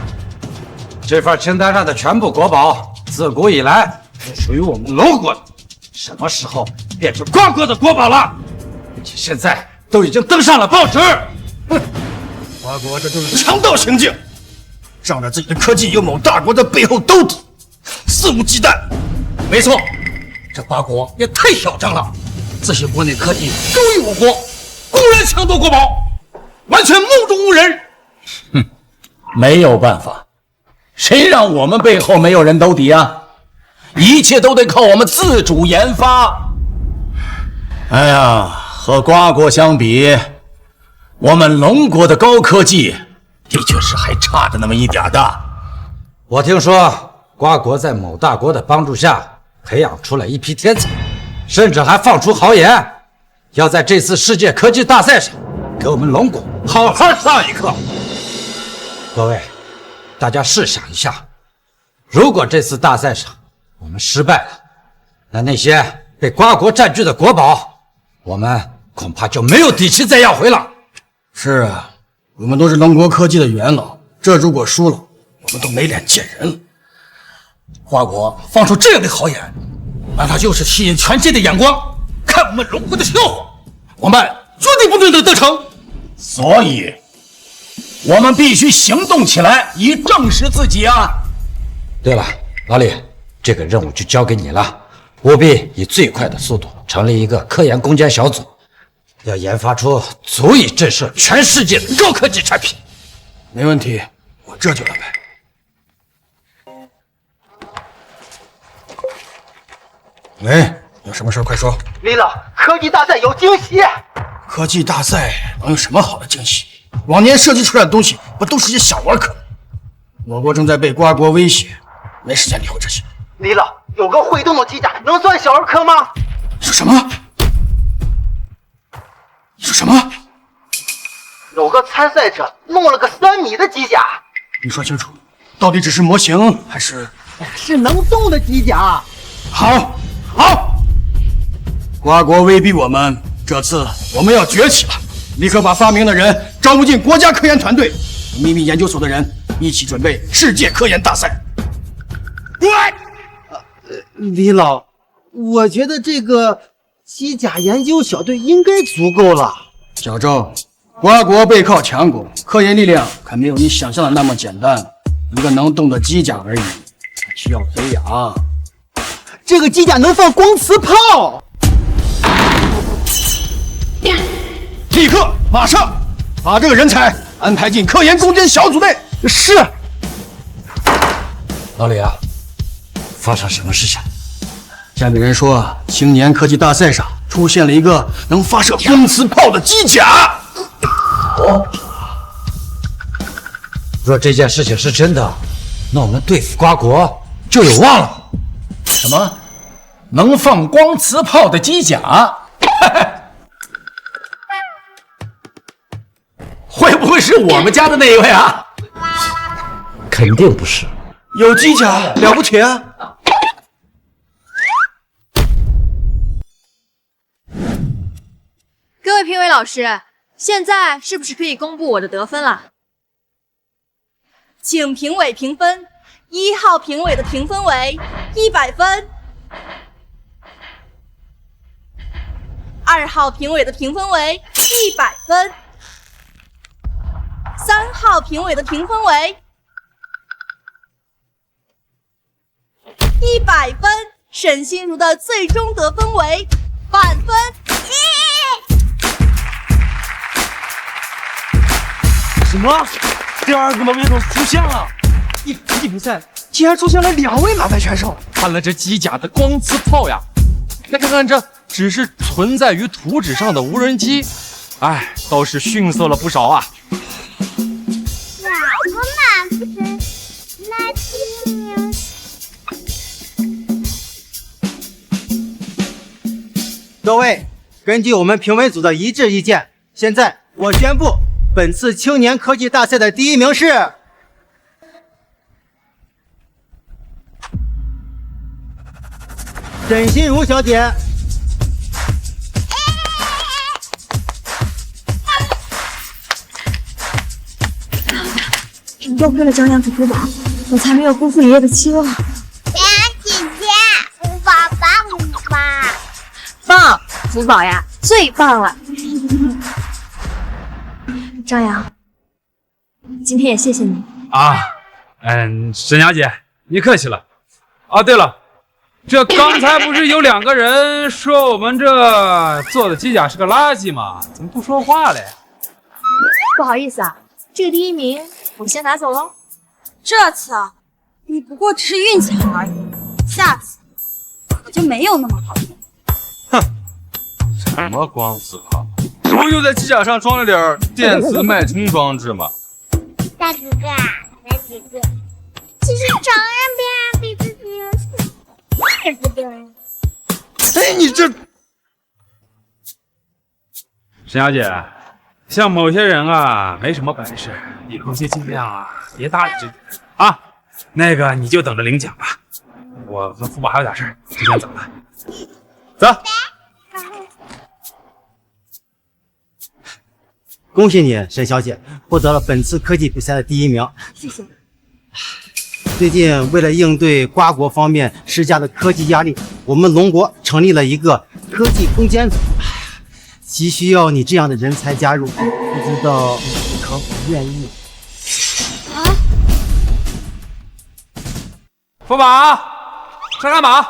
这份清单上的全部国宝，自古以来都属于我们龙国的，什么时候变成瓜国的国宝了？并且现在都已经登上了报纸。哼，瓜国这就是强盗行径，仗着自己的科技有某大国的背后兜底，肆无忌惮。没错，这瓜国也太嚣张了，自诩国内科技高于我国，公然抢夺国宝，完全目中无人。哼，没有办法，谁让我们背后没有人兜底啊？一切都得靠我们自主研发。哎呀，和瓜国相比，我们龙国的高科技的确是还差着那么一点的。我听说瓜国在某大国的帮助下培养出了一批天才，甚至还放出豪言，要在这次世界科技大赛上给我们龙国好好上一课。各位，大家试想一下，如果这次大赛上我们失败了，那些被瓜国占据的国宝，我们恐怕就没有底气再要回了。是啊，我们都是龙国科技的元老，这如果输了，我们都没脸见人了。花国放出这样的豪言，那他就是吸引全界的眼光，看我们龙国的笑话。我们绝对不能得逞，所以，我们必须行动起来，以证实自己啊！对了，老李，这个任务就交给你了，务必以最快的速度成立一个科研攻坚小组，要研发出足以震慑全世界的高科技产品。没问题，我这就安排。喂，有什么事快说。李老，科技大赛有惊喜！科技大赛能有什么好的惊喜？往年设计出来的东西不都是些小玩可？我国正在被瓜国威胁，没时间理会这些。李老，有个会动的机甲能算小儿科吗？说什么？说什么？有个参赛者弄了个3米的机甲。你说清楚，到底只是模型还是？是能动的机甲。好，好，瓜国威逼我们，这次我们要崛起了！立刻把发明的人招募进国家科研团队，秘密研究所的人一起准备世界科研大赛。李老，我觉得这个机甲研究小队应该足够了。小周，瓜国背靠强国，科研力量可没有你想象的那么简单。一个能动的机甲而已，还需要培养。这个机甲能放光磁炮，立刻马上把这个人才安排进科研攻坚小组内。是。老李啊，发生什么事情？下面人说，青年科技大赛上出现了一个能发射光磁炮的机甲。若这件事情是真的，那我们对付瓜国就有望了。什么？能放光磁炮的机甲？会不会是我们家的那一位啊？肯定不是。有机甲了不起啊！各位评委老师，现在是不是可以公布我的得分了？请评委评分，1号评委的评分为100分，2号评委的评分为100分，3号评委的评分为100分，沈心如的最终得分为满分。什么？第二个门面总出现了！一比赛竟然出现了2位满分选手！看了这机甲的光磁炮呀，再看看这只是存在于图纸上的无人机，哎，倒是逊色了不少啊！哪个满分？那第1名。各位，根据我们评委组的一致意见，现在我宣布，本次青年科技大赛的第1名是沈心如小姐。多亏了张亮和珠宝，我才没有辜负爷爷的期望。姐姐，福宝棒棒！棒，福宝呀，最棒了！张扬，今天也谢谢你啊。沈小姐，你客气了。啊，对了，这刚才不是有2个人说我们这做的机甲是个垃圾吗？怎么不说话嘞？不好意思啊，这个第1名我先拿走喽。这次啊，你不过只是运气好而已，下次可就没有那么好运。哼，什么光磁炮？这不就在机甲上装了点电磁脉冲装置吗？大哥哥，大姐姐，其实承认别人比自己优秀也不丢人。哎，你这沈小姐，像某些人啊，没什么本事，以后就尽量啊别搭理这种人啊。那个你就等着领奖吧，我和福宝还有点事儿，就先走了。走。恭喜你，沈小姐获得了本次科技比赛的第1名。谢谢。最近为了应对瓜国方面施加的科技压力，我们龙国成立了一个科技攻坚组，急需要你这样的人才加入，不知道你可否愿意？福宝，上汉堡。哇，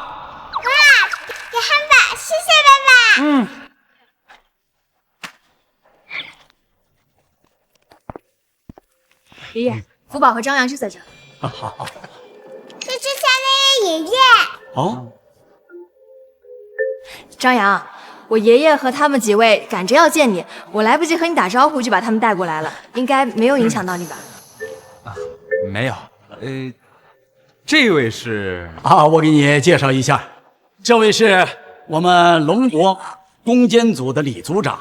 给汉堡，谢谢爸爸。爷爷，福宝和张扬就在这。是之前那位爷爷。哦，张扬，我爷爷和他们几位赶着要见你，我来不及和你打招呼就把他们带过来了，应该没有影响到你吧？没有，这位是啊，我给你介绍一下，这位是我们龙国攻坚组的李组长，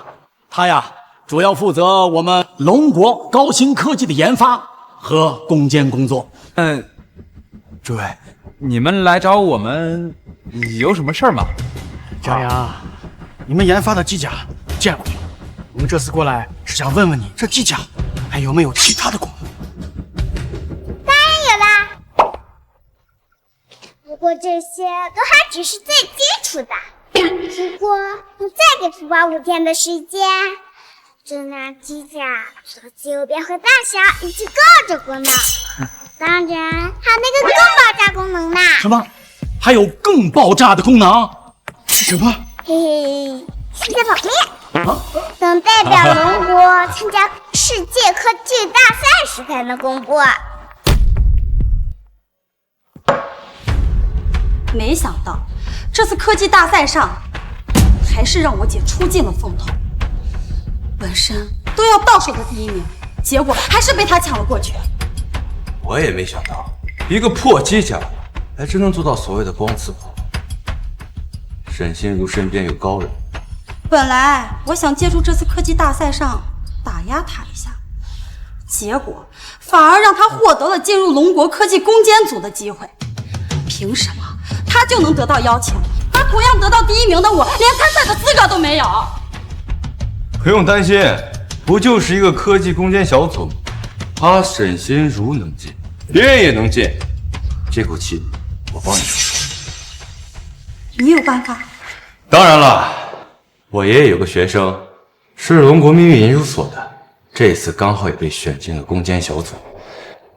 他呀主要负责我们龙国高新科技的研发和攻坚工作。诸位，你们来找我们有什么事儿吗？张扬，你们研发的机甲见过了，我们这次过来是想问问你，这机甲还有没有其他的功能？当然有啦，不过这些都还只是最基础的。如果你再给福宝5天的时间，这辆机甲手机右边和大小以及各种功能，当然还有那个更爆炸功能呢。什么？还有更爆炸的功能？是什么？嘿嘿，是在旁边，等代表龙国参加世界科技大赛时才能公布。没想到这次科技大赛上，还是让我姐出尽了风头。本身都要倒数的第1名，结果还是被她抢了过去。我也没想到，一个破机甲还真能做到所谓的光刺破。沈心如身边有高人，本来我想借助这次科技大赛上打压她一下，结果反而让她获得了进入龙国科技攻坚组的机会。凭什么她就能得到邀请，而同样得到第1名的我连参赛的资格都没有？不用担心，不就是一个科技攻坚小组吗？他沈心如能进，别人也能进，这口气我帮你出。你有办法？当然了，我爷爷有个学生是龙国秘密研究所的，这次刚好也被选进了攻坚小组，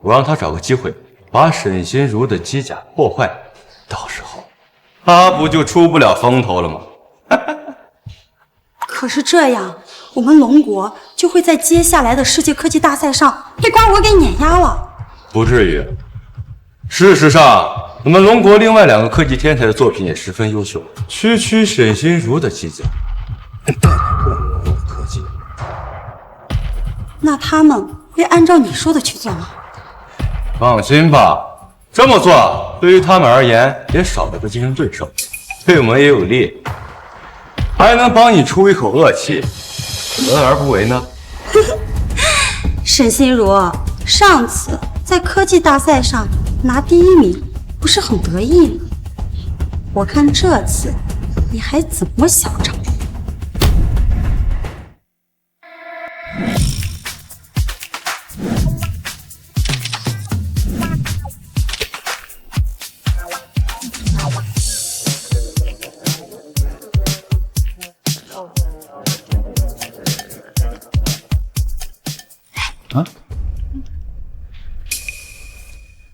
我让他找个机会把沈心如的机甲破坏，到时候他不就出不了风头了吗？可是这样，我们龙国就会在接下来的世界科技大赛上被瓜国给碾压了。不至于，事实上，我们龙国另外2个科技天才的作品也十分优秀，区区沈心如的机甲带来更多的科技。那他们会按照你说的去做吗？放心吧，这么做对于他们而言也少了个竞争对手，对我们也有利，还能帮你出一口恶气，何而不为呢？沈心如，上次在科技大赛上拿第1名，不是很得意吗？我看这次你还怎么嚣张？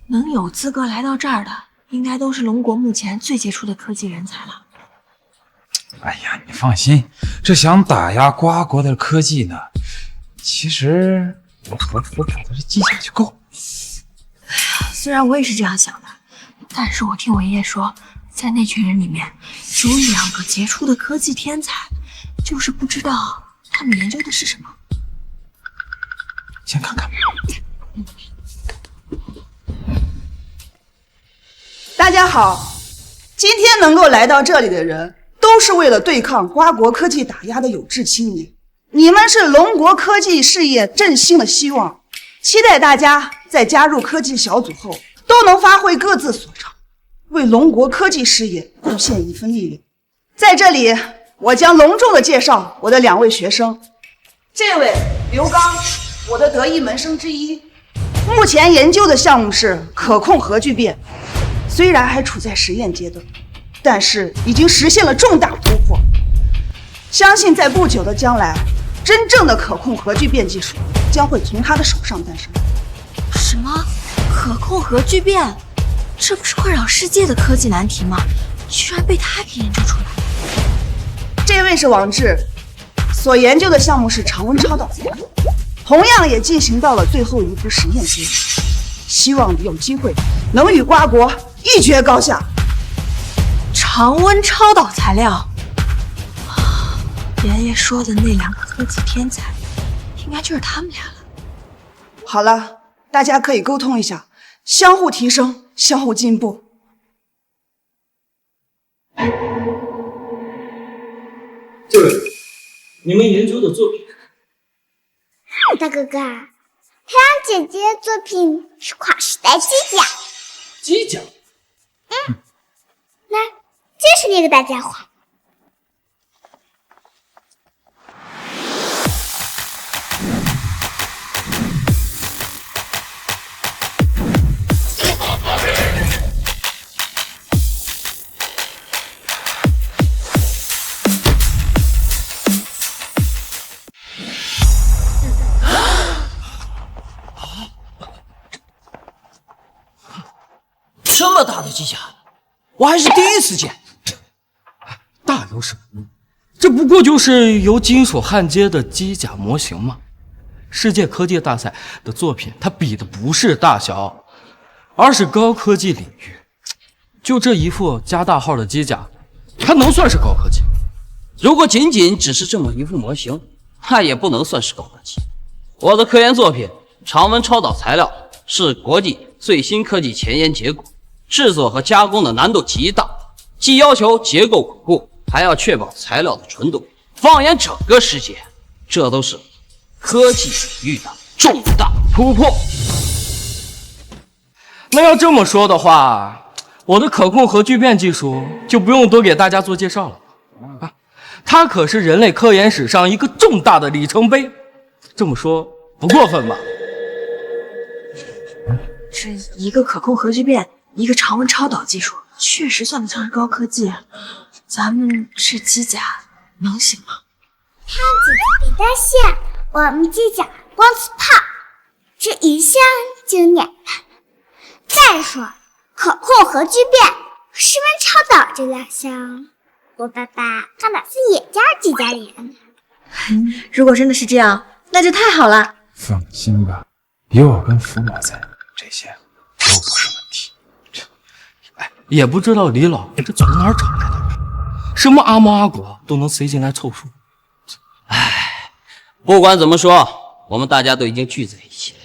能有资格来到这儿的，应该都是龙国目前最杰出的科技人才了。哎呀，你放心，这想打压瓜国的科技呢，其实我找的这机甲就够。虽然我也是这样想的，但是我听我爷爷说，在那群人里面有2个杰出的科技天才，就是不知道他们研究的是什么。先看看。大家好，今天能够来到这里的人，都是为了对抗瓜国科技打压的有志青年。你们是龙国科技事业振兴的希望，期待大家在加入科技小组后，都能发挥各自所长，为龙国科技事业贡献一份力量。在这里，我将隆重的介绍我的2位学生。这位刘刚，我的得意门生之一，目前研究的项目是可控核聚变，虽然还处在实验阶段，但是已经实现了重大突破。相信在不久的将来，真正的可控核聚变技术将会从他的手上诞生。什么？可控核聚变？这不是困扰世界的科技难题吗？居然被他给研究出来了。这位是王志，所研究的项目是常温超导材料，同样也进行到了最后一步实验阶段，希望有机会能与瓜国一决高下。常温超导材料，爷爷说的那2个科技天才，应该就是他们俩了。好了，大家可以沟通一下，相互提升，相互进步。这位，你们研究的作品？大哥哥，太阳姐姐作品是跨时代机甲。机甲？来，这是那个大家伙。这么大的机甲，我还是第一次见。大有什么？这不过就是由金属焊接的机甲模型嘛。世界科技大赛的作品，它比的不是大小，而是高科技领域。就这一副加大号的机甲，它能算是高科技？如果仅仅只是这么一副模型，那也不能算是高科技。我的科研作品常温超导材料是国际最新科技前沿结果，制作和加工的难度极大，既要求结构稳固，还要确保材料的纯度。放眼整个世界，这都是科技领域的重大突破。那要这么说的话，我的可控核聚变技术就不用多给大家做介绍了啊！它可是人类科研史上一个重大的里程碑，这么说不过分吧？这一个可控核聚变，一个常温超导技术，确实算得上是高科技。咱们这机甲能行吗？太阳姐姐别担心，我们机甲光刺炮，这一下就碾他们。再说可控核聚变、室温超导这2项，我爸爸刚打算也加入机甲里呢。如果真的是这样，那就太好了。放心吧，有我跟福马在，这些都不是问题。也不知道李老这从哪儿找来的，什么阿猫阿狗都能塞进来凑数。不管怎么说，我们大家都已经聚在一起了，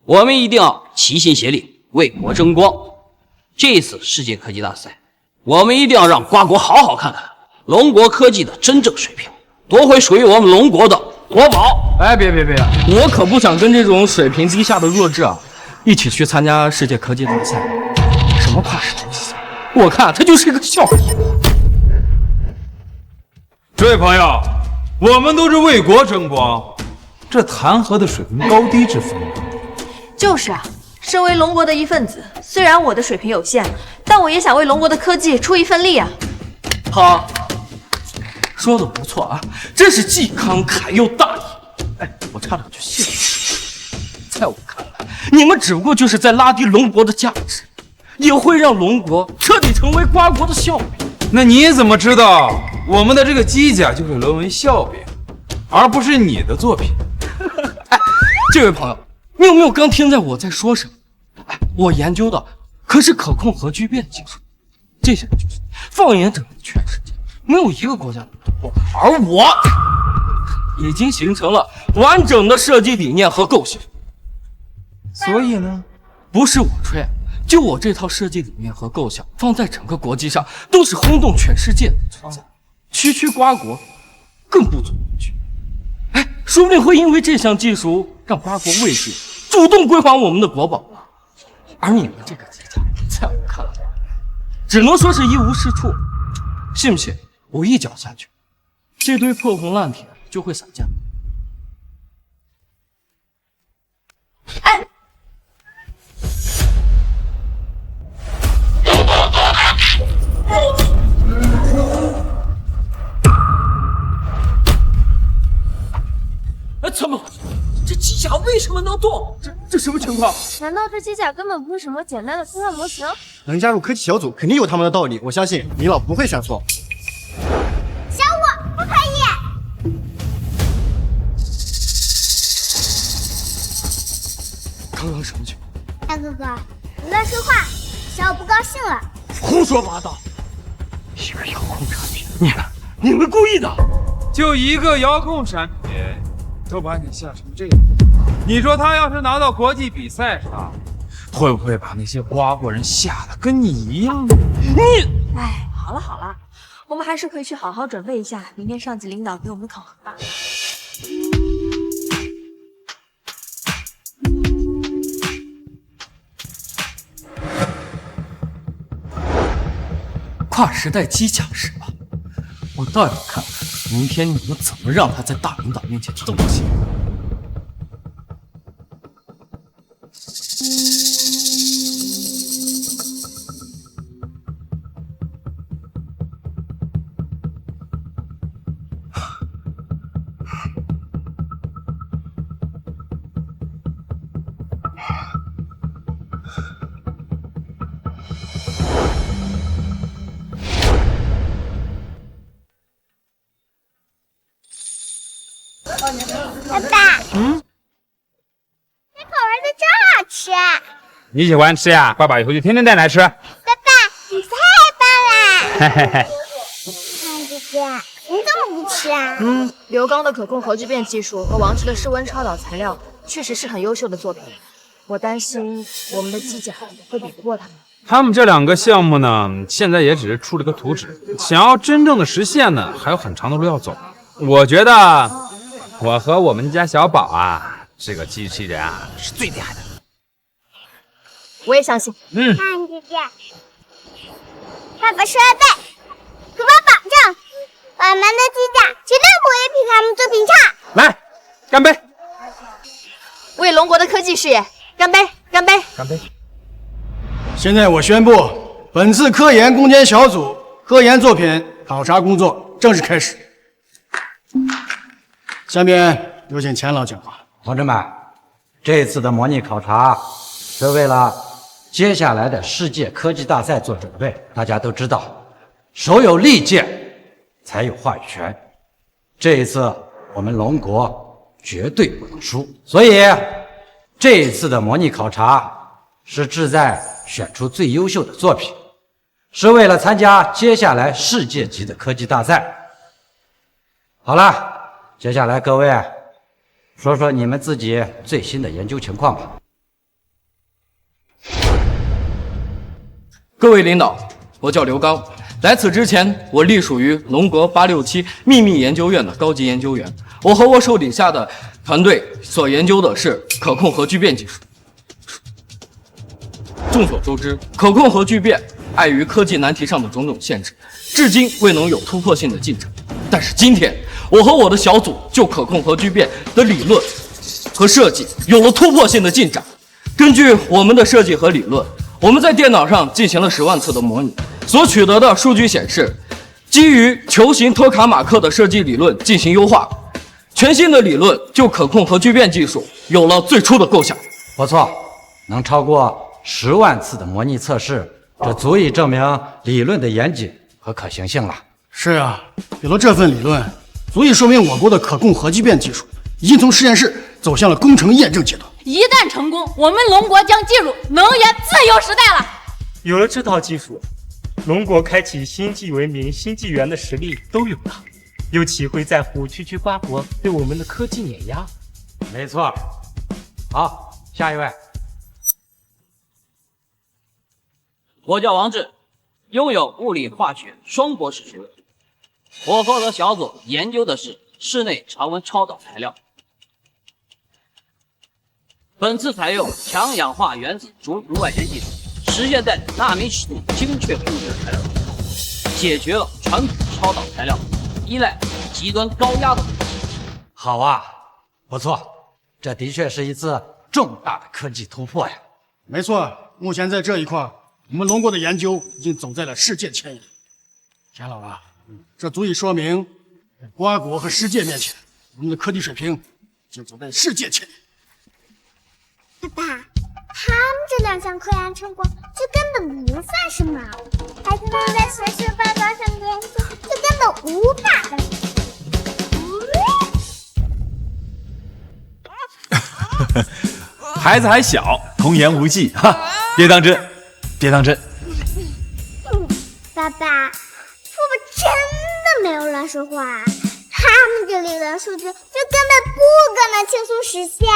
我们一定要齐心协力，为国争光。这次世界科技大赛，我们一定要让瓜国好好看看龙国科技的真正水平，夺回属于我们龙国的国宝。哎，别，我可不想跟这种水平低下的弱智一起去参加世界科技大赛。什么跨时代机甲，我看它就是一个笑话。这位朋友，我们都是为国争光，这谈何的水平高低之分？就是啊，身为龙国的一份子，虽然我的水平有限，但我也想为龙国的科技出一份力啊。好，说的不错啊，真是既慷慨又大义。哎，我差点就信了。在我看来，你们只不过就是在拉低龙国的价值，也会让龙国彻底成为瓜国的笑柄。那你怎么知道我们的这个机甲就会沦为笑柄，而不是你的作品？哎，这位朋友，你有没有刚听在我在说什么？哎，我研究的可是可控核聚变技术，这些技术放眼整个全世界，没有一个国家能突破，而我已经形成了完整的设计理念和构想。所以呢，不是我吹，就我这套设计理念和构想，放在整个国际上都是轰动全世界的存在。区瓜国更不足为惧。说不定会因为这项技术让瓜国卫士主动归还我们的国宝。而你们这个机甲，在我看来，只能说是一无是处。信不信我一脚下去，这堆破铜烂铁就会散架？哎，怎么？这机甲为什么能动？这什么情况？难道这机甲根本不是什么简单的科幻模型？能加入科技小组，肯定有他们的道理。我相信李老不会选错。小五，不可以！刚刚什么情况？大哥哥，你乱说话，小五不高兴了。胡说八道！一个遥控产品，你们故意的！就一个遥控产品，都把你吓成这样，你说他要是拿到国际比赛上，会不会把那些瓜国人吓得跟你一样呢？你，哎，好了好了，我们还是可以去好好准备一下明天上级领导给我们的考核吧。跨时代机甲是吧？我倒要看看明天你们怎么让他在大领导面前动气。爸爸，这烤丸子真好吃。你喜欢吃呀？爸爸以后就天天带来吃。爸爸，你太棒了！嘿嘿嘿。胖姐姐，你怎么不吃啊？刘刚的可控核聚变技术和王志的室温超导材料确实是很优秀的作品，我担心我们的机甲会比不过他们。他们这两个项目呢，现在也只是出了个图纸，想要真正的实现呢，还有很长的路要走。我觉得我和我们家小宝啊，这个机器人啊，是最厉害的。我也相信。胖姐姐，爸爸说的对，可我保证，我们的机甲绝对不会比他们作品差。来，干杯！为龙国的科技事业干杯！干杯！干杯！现在我宣布，本次科研攻坚小组科研作品考察工作正式开始。下面有请钱老讲话。同志们，这次的模拟考察是为了接下来的世界科技大赛做准备。大家都知道，手有利剑才有话语权。这一次我们龙国绝对不能输，所以这一次的模拟考察是志在选出最优秀的作品，是为了参加接下来世界级的科技大赛。好了，接下来各位说说你们自己最新的研究情况吧。各位领导，我叫刘刚，来此之前，我隶属于龙国867秘密研究院的高级研究员。我和我手底下的团队所研究的是可控核聚变技术。众所周知，可控核聚变碍于科技难题上的种种限制，至今未能有突破性的进展。但是今天，我和我的小组就可控核聚变的理论和设计有了突破性的进展。根据我们的设计和理论，我们在电脑上进行了10万次的模拟，所取得的数据显示，基于球形托卡马克的设计理论进行优化，全新的理论就可控核聚变技术有了最初的构想。不错，能超过10万次的模拟测试，这足以证明理论的严谨和可行性了。是啊，有了这份理论，足以说明我国的可控核聚变技术已经从实验室走向了工程验证阶段。一旦成功，我们龙国将进入能源自由时代了。有了这套技术，龙国开启星际文明、新纪元的实力都有了，又岂会在乎区区瓜国对我们的科技碾压？没错。好，下一位。我叫王志，拥有物理化学双博士学位。我和我的小组研究的是室内常温超导材料，本次采用强氧化原子逐族外延技术，实现在纳米尺度精确控制材料上，解决了传统超导材料依赖极端高压的问题。好啊，不错，这的确是一次重大的科技突破呀。没错，目前在这一块，我们龙国的研究已经走在了世界前沿。田老啊，这足以说明，在瓜国和世界面前，我们的科技水平已经走在世界前沿。爸爸，他们这2项科研成果就根本不算什么，孩子们在学术报告上的研究就根本无法跟上。孩子还小，童言无忌哈，别当真，别当真。爸爸，父母真的没有乱说话，他们这里的数据就根本不可能轻松实现。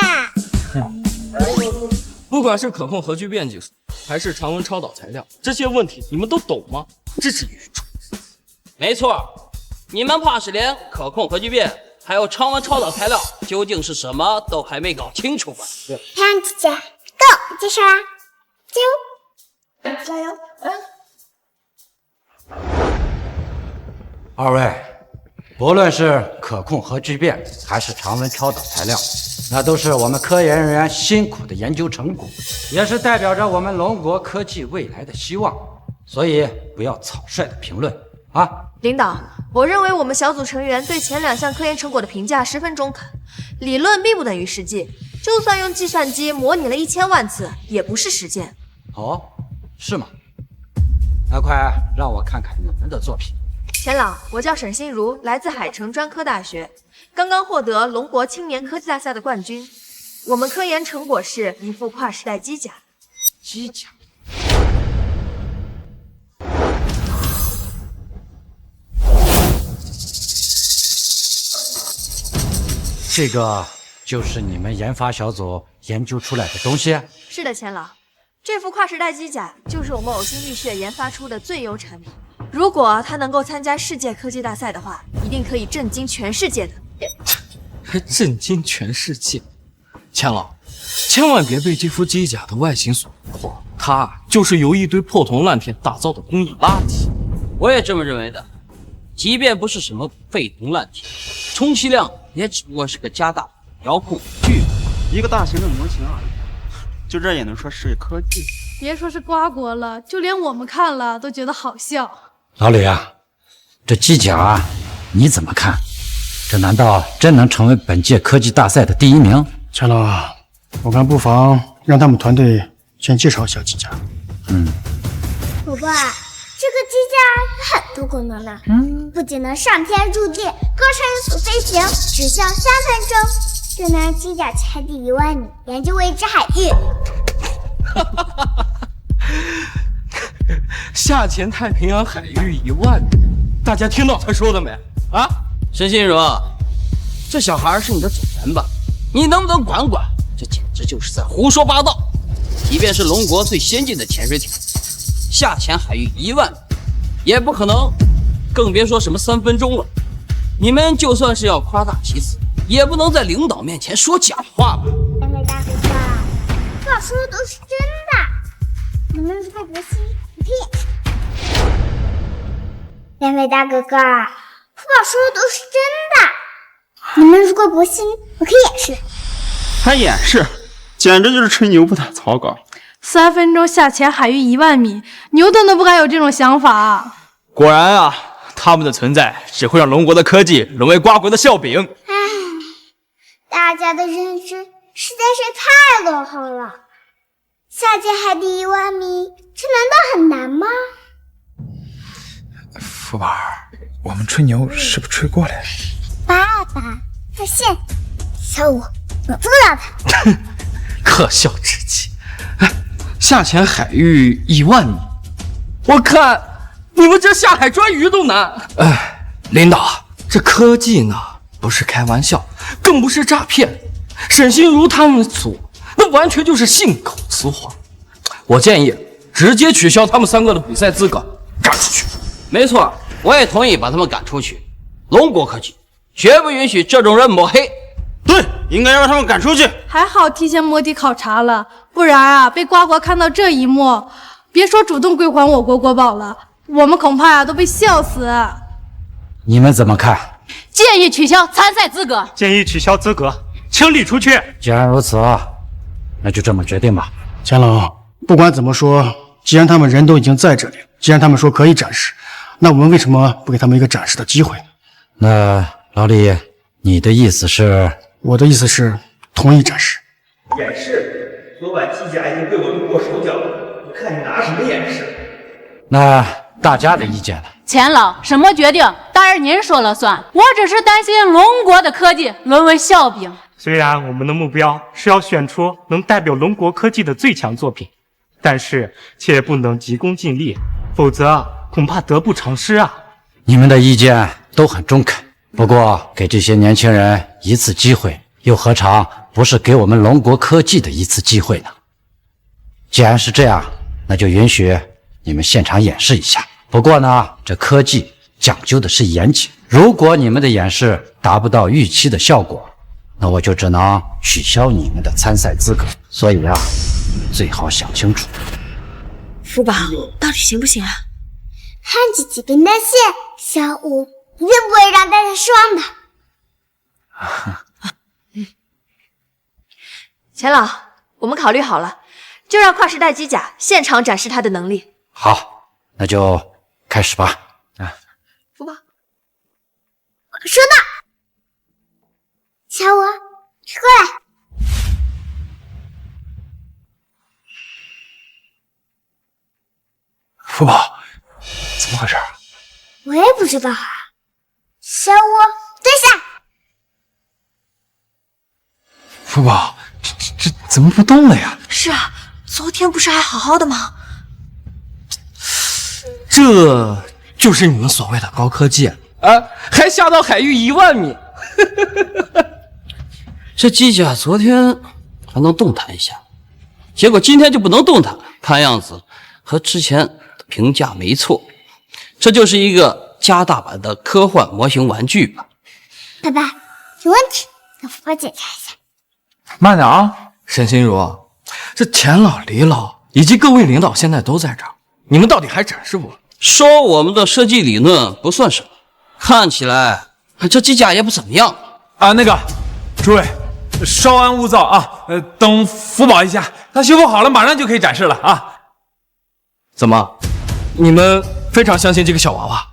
不管是可控核聚变技术，还是常温超导材料，这些问题你们都懂吗？这是愚蠢。没错，你们怕是连可控核聚变还有常温超导材料究竟是什么都还没搞清楚吧？太阳姐姐，够，这事啦，加油！加油！二位，不论是可控核聚变还是常温超导材料，那都是我们科研人员辛苦的研究成果，也是代表着我们龙国科技未来的希望。所以不要草率的评论啊！领导，我认为我们小组成员对前2项科研成果的评价十分中肯。理论并不等于实际，就算用计算机模拟了1000万次，也不是实践。哦，是吗？那快让我看看你们的作品。钱老，我叫沈心如，来自海城专科大学，刚刚获得龙国青年科技大赛的冠军。我们科研成果是一副跨时代机甲。机甲？这个就是你们研发小组研究出来的东西？是的，钱老，这副跨时代机甲就是我们呕心沥血研发出的最优产品。如果它能够参加世界科技大赛的话，一定可以震惊全世界的。还震惊全世界？钱老，千万别被这副机甲的外形所迷惑，它就是由一堆破铜烂铁打造的工艺垃圾。我也这么认为的。即便不是什么废铜烂铁，充其量也只不过是个加大遥控具，一个大型的模型而已，就这也能说是科技？别说是瓜国了，就连我们看了都觉得好笑。老李啊，这机甲你怎么看？这难道真能成为本届科技大赛的第1名？钱老，我看不妨让他们团队先介绍一下机甲。宝贝，这个机甲有很多功能呢，不仅能上天入地、隔山有所飞行，只需要3分钟就能让机甲踩底1万米，研究未知海域。下潜太平洋海域1万米，大家听到他说的没？啊，沈心如，这小孩是你的组员吧？你能不能管管？这简直就是在胡说八道！即便是龙国最先进的潜水艇，下潜海域1万米也不可能，更别说什么3分钟了。你们就算是要夸大其词，也不能在领导面前说假话吧？两位大哥哥，父老说的都是真的，你们如果不信，你可以演示。两位大哥哥，父老说的都是真的，你们如果不信，我可以演示。还演示，简直就是吹牛不打草稿。3分钟下潜海域1万米，牛顿都不敢有这种想法。果然啊，他们的存在只会让龙国的科技沦为瓜国的笑柄。唉，大家的认知实在是太落后了。下潜海底1万米，这难道很难吗？福宝，我们吹牛是不是吹过了？爸爸，再现，小五，我做到的。可笑之极！下潜海域1万米，我看你们这下海抓鱼都难。领导，这科技呢不是开玩笑，更不是诈骗。沈心如他们组那完全就是信口雌黄。我建议直接取消他们3个的比赛资格，赶出去。没错，我也同意把他们赶出去。龙国科技绝不允许这种人抹黑。对。应该让他们赶出去。还好提前摸底考察了，不然啊，被瓜国看到这一幕，别说主动归还我国国宝了，我们恐怕都被笑死。你们怎么看？建议取消参赛资格。建议取消资格，清理出去。既然如此，那就这么决定吧。钱老，不管怎么说，既然他们人都已经在这里，既然他们说可以展示，那我们为什么不给他们一个展示的机会呢？那老李，你的意思是？我的意思是同意展示。演示，昨晚机甲已经被我们过手脚了，你看你拿什么演示？那大家的意见呢？钱老，什么决定？大人您说了算。我只是担心龙国的科技沦为笑柄。虽然我们的目标是要选出能代表龙国科技的最强作品，但是却不能急功近利，否则恐怕得不偿失啊。你们的意见都很中肯，不过给这些年轻人一次机会，又何尝不是给我们龙国科技的一次机会呢？既然是这样，那就允许你们现场演示一下。不过呢，这科技讲究的是严谨，如果你们的演示达不到预期的效果，那我就只能取消你们的参赛资格。所以啊，最好想清楚。福宝，到底行不行啊？看着这边的戏，小五一定不会让大家失望的。钱老，我们考虑好了，就让跨时代机甲现场展示他的能力。好，那就开始吧。福宝，收到。小五，过来。福宝，怎么回事？我也不知道啊。小五，蹲下。福宝，这怎么不动了呀？是啊，昨天不是还好好的吗？这就是你们所谓的高科技啊！还下到海域1万米。这机甲昨天还能动弹一下，结果今天就不能动弹，看样子和之前的评价没错，这就是一个加大版的科幻模型玩具吧。爸爸，有问题，让福宝检查一下。慢点啊，沈心如，这钱老、李老以及各位领导现在都在这儿，你们到底还展示不？说我们的设计理论不算什么，看起来这机甲也不怎么样啊。那个诸位，稍安勿躁啊，等福宝一下，他修复好了，马上就可以展示了啊。怎么，你们非常相信这个小娃娃？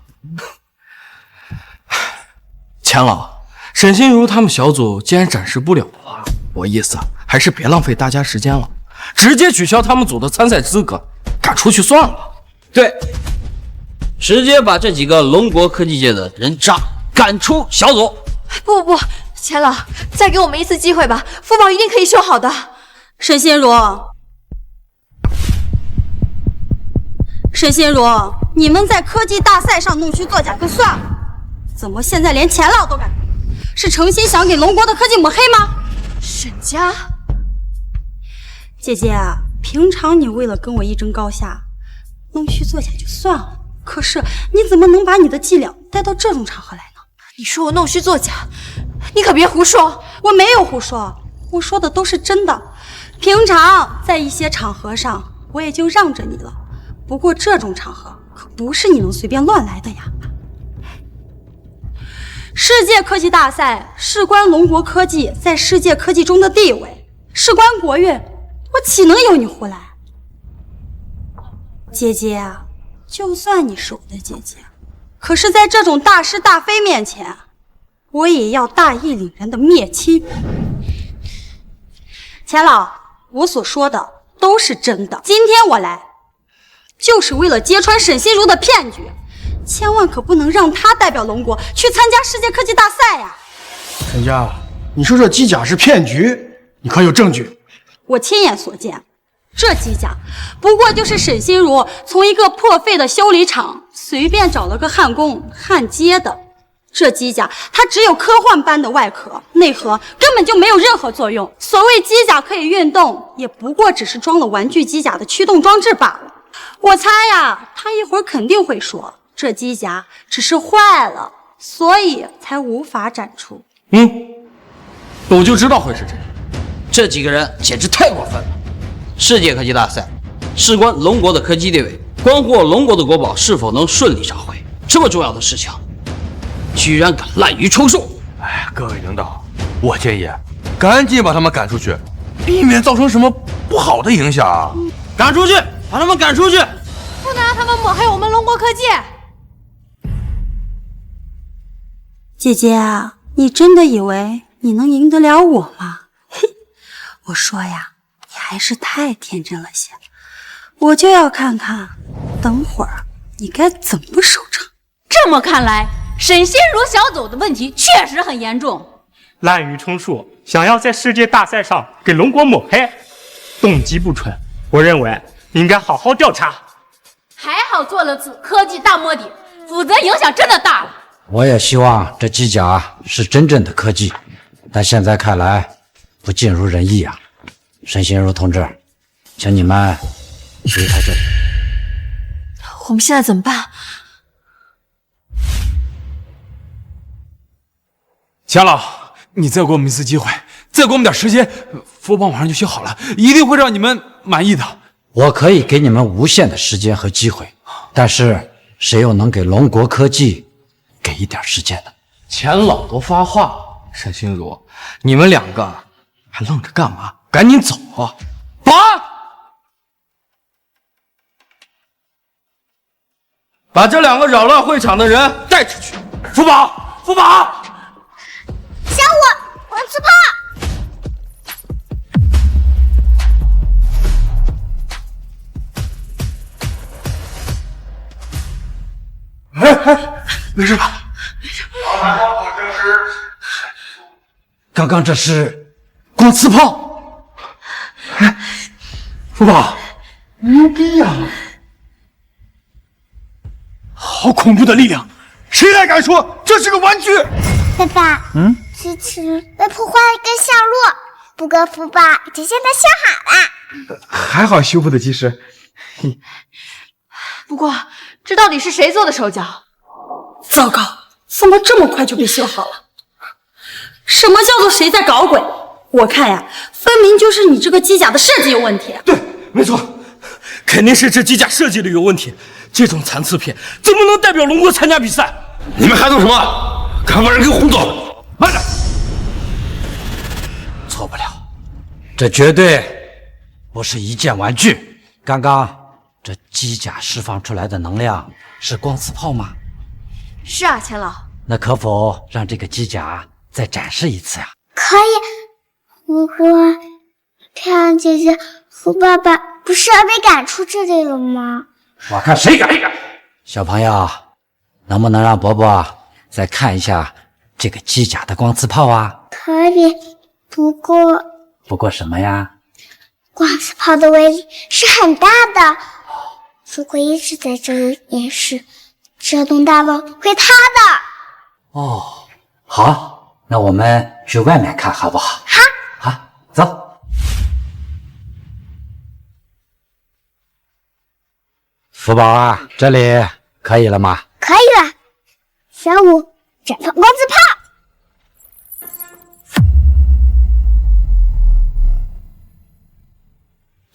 钱老、沈心如他们小组既然展示不了的话，我意思还是别浪费大家时间了，直接取消他们组的参赛资格，赶出去算了。对，直接把这几个龙国科技界的人渣赶出小组。不，钱老，再给我们一次机会吧，福宝一定可以修好的。沈心如，你们在科技大赛上弄虚作假就算了，怎么现在连钱老都敢？是诚心想给龙国的科技抹黑吗？沈家，姐姐啊，平常你为了跟我一争高下，弄虚作假就算了，可是你怎么能把你的伎俩带到这种场合来呢？你说我弄虚作假，你可别胡说。我没有胡说，我说的都是真的。平常在一些场合上，我也就让着你了，不过这种场合可不是你能随便乱来的呀。世界科技大赛事关龙国科技在世界科技中的地位，事关国运，我岂能由你胡来？姐姐啊，就算你是我的姐姐，可是在这种大是大非面前，我也要大义凛然的灭亲。钱老，我所说的都是真的，今天我来就是为了揭穿沈心如的骗局，千万可不能让她代表龙国去参加世界科技大赛呀！沈家，你说这机甲是骗局，你可有证据？我亲眼所见，这机甲不过就是沈心如从一个破废的修理厂随便找了个焊工焊接的。这机甲它只有科幻般的外壳，内核根本就没有任何作用。所谓机甲可以运动，也不过只是装了玩具机甲的驱动装置罢了。我猜呀，他一会儿肯定会说，这机甲只是坏了，所以才无法展出。我就知道会是这样。这几个人简直太过分了！世界科技大赛事关龙国的科技地位，关乎龙国的国宝是否能顺利召回，这么重要的事情，居然敢滥竽充数！哎，各位领导，我建议赶紧把他们赶出去，避免造成什么不好的影响。赶出去，把他们赶出去！不能让他们抹黑我们龙国科技。姐姐啊，你真的以为你能赢得了我吗？我说呀，你还是太天真了些。我就要看看，等会儿你该怎么收场。这么看来，沈心如小组的问题确实很严重。滥竽充数，想要在世界大赛上给龙国抹黑，动机不纯。我认为应该好好调查。还好做了次科技大摸底，否则影响真的大了。我也希望这机甲是真正的科技，但现在看来不尽如人意啊！沈心如同志，请你们离开这里。我们现在怎么办？钱老，你再给我们一次机会，再给我们点时间，福宝马上就修好了，一定会让你们满意的。我可以给你们无限的时间和机会，但是谁又能给龙国科技给一点时间呢？钱老都发话了，沈心如，你们两个还愣着干嘛？赶紧走啊！把这两个扰乱会场的人带出去。福宝，福宝，小虎，王刺炮。没事吧？刚刚这是光刺炮。福宝，牛逼呀！好恐怖的力量！谁还敢说这是个玩具？爸爸，之前被破坏了一根线路，不过福宝已经现在修好了。还好修复的及时。不过，这到底是谁做的手脚？糟糕，怎么这么快就被修好了？什么叫做谁在搞鬼？我看呀，分明就是你这个机甲的设计有问题。对，没错，肯定是这机甲设计的有问题。这种残次品怎么能代表龙国参加比赛？你们还弄什么？赶快把人给轰走！慢着，错不了，这绝对不是一件玩具。刚刚这机甲释放出来的能量是光刺炮吗？是啊，钱老。那可否让这个机甲再展示一次呀？可以，不过太阳姐姐和爸爸不是要被赶出这里了吗？我看谁敢！小朋友，能不能让伯伯再看一下这个机甲的光刺炮啊？可以，不过什么呀？光刺炮的威力是很大的，如果一直在这里演示，这栋大楼会塌的。哦，好，那我们去外面看好不好？好，走。福宝啊，这里可以了吗？可以了。小五，绽放光刺炮。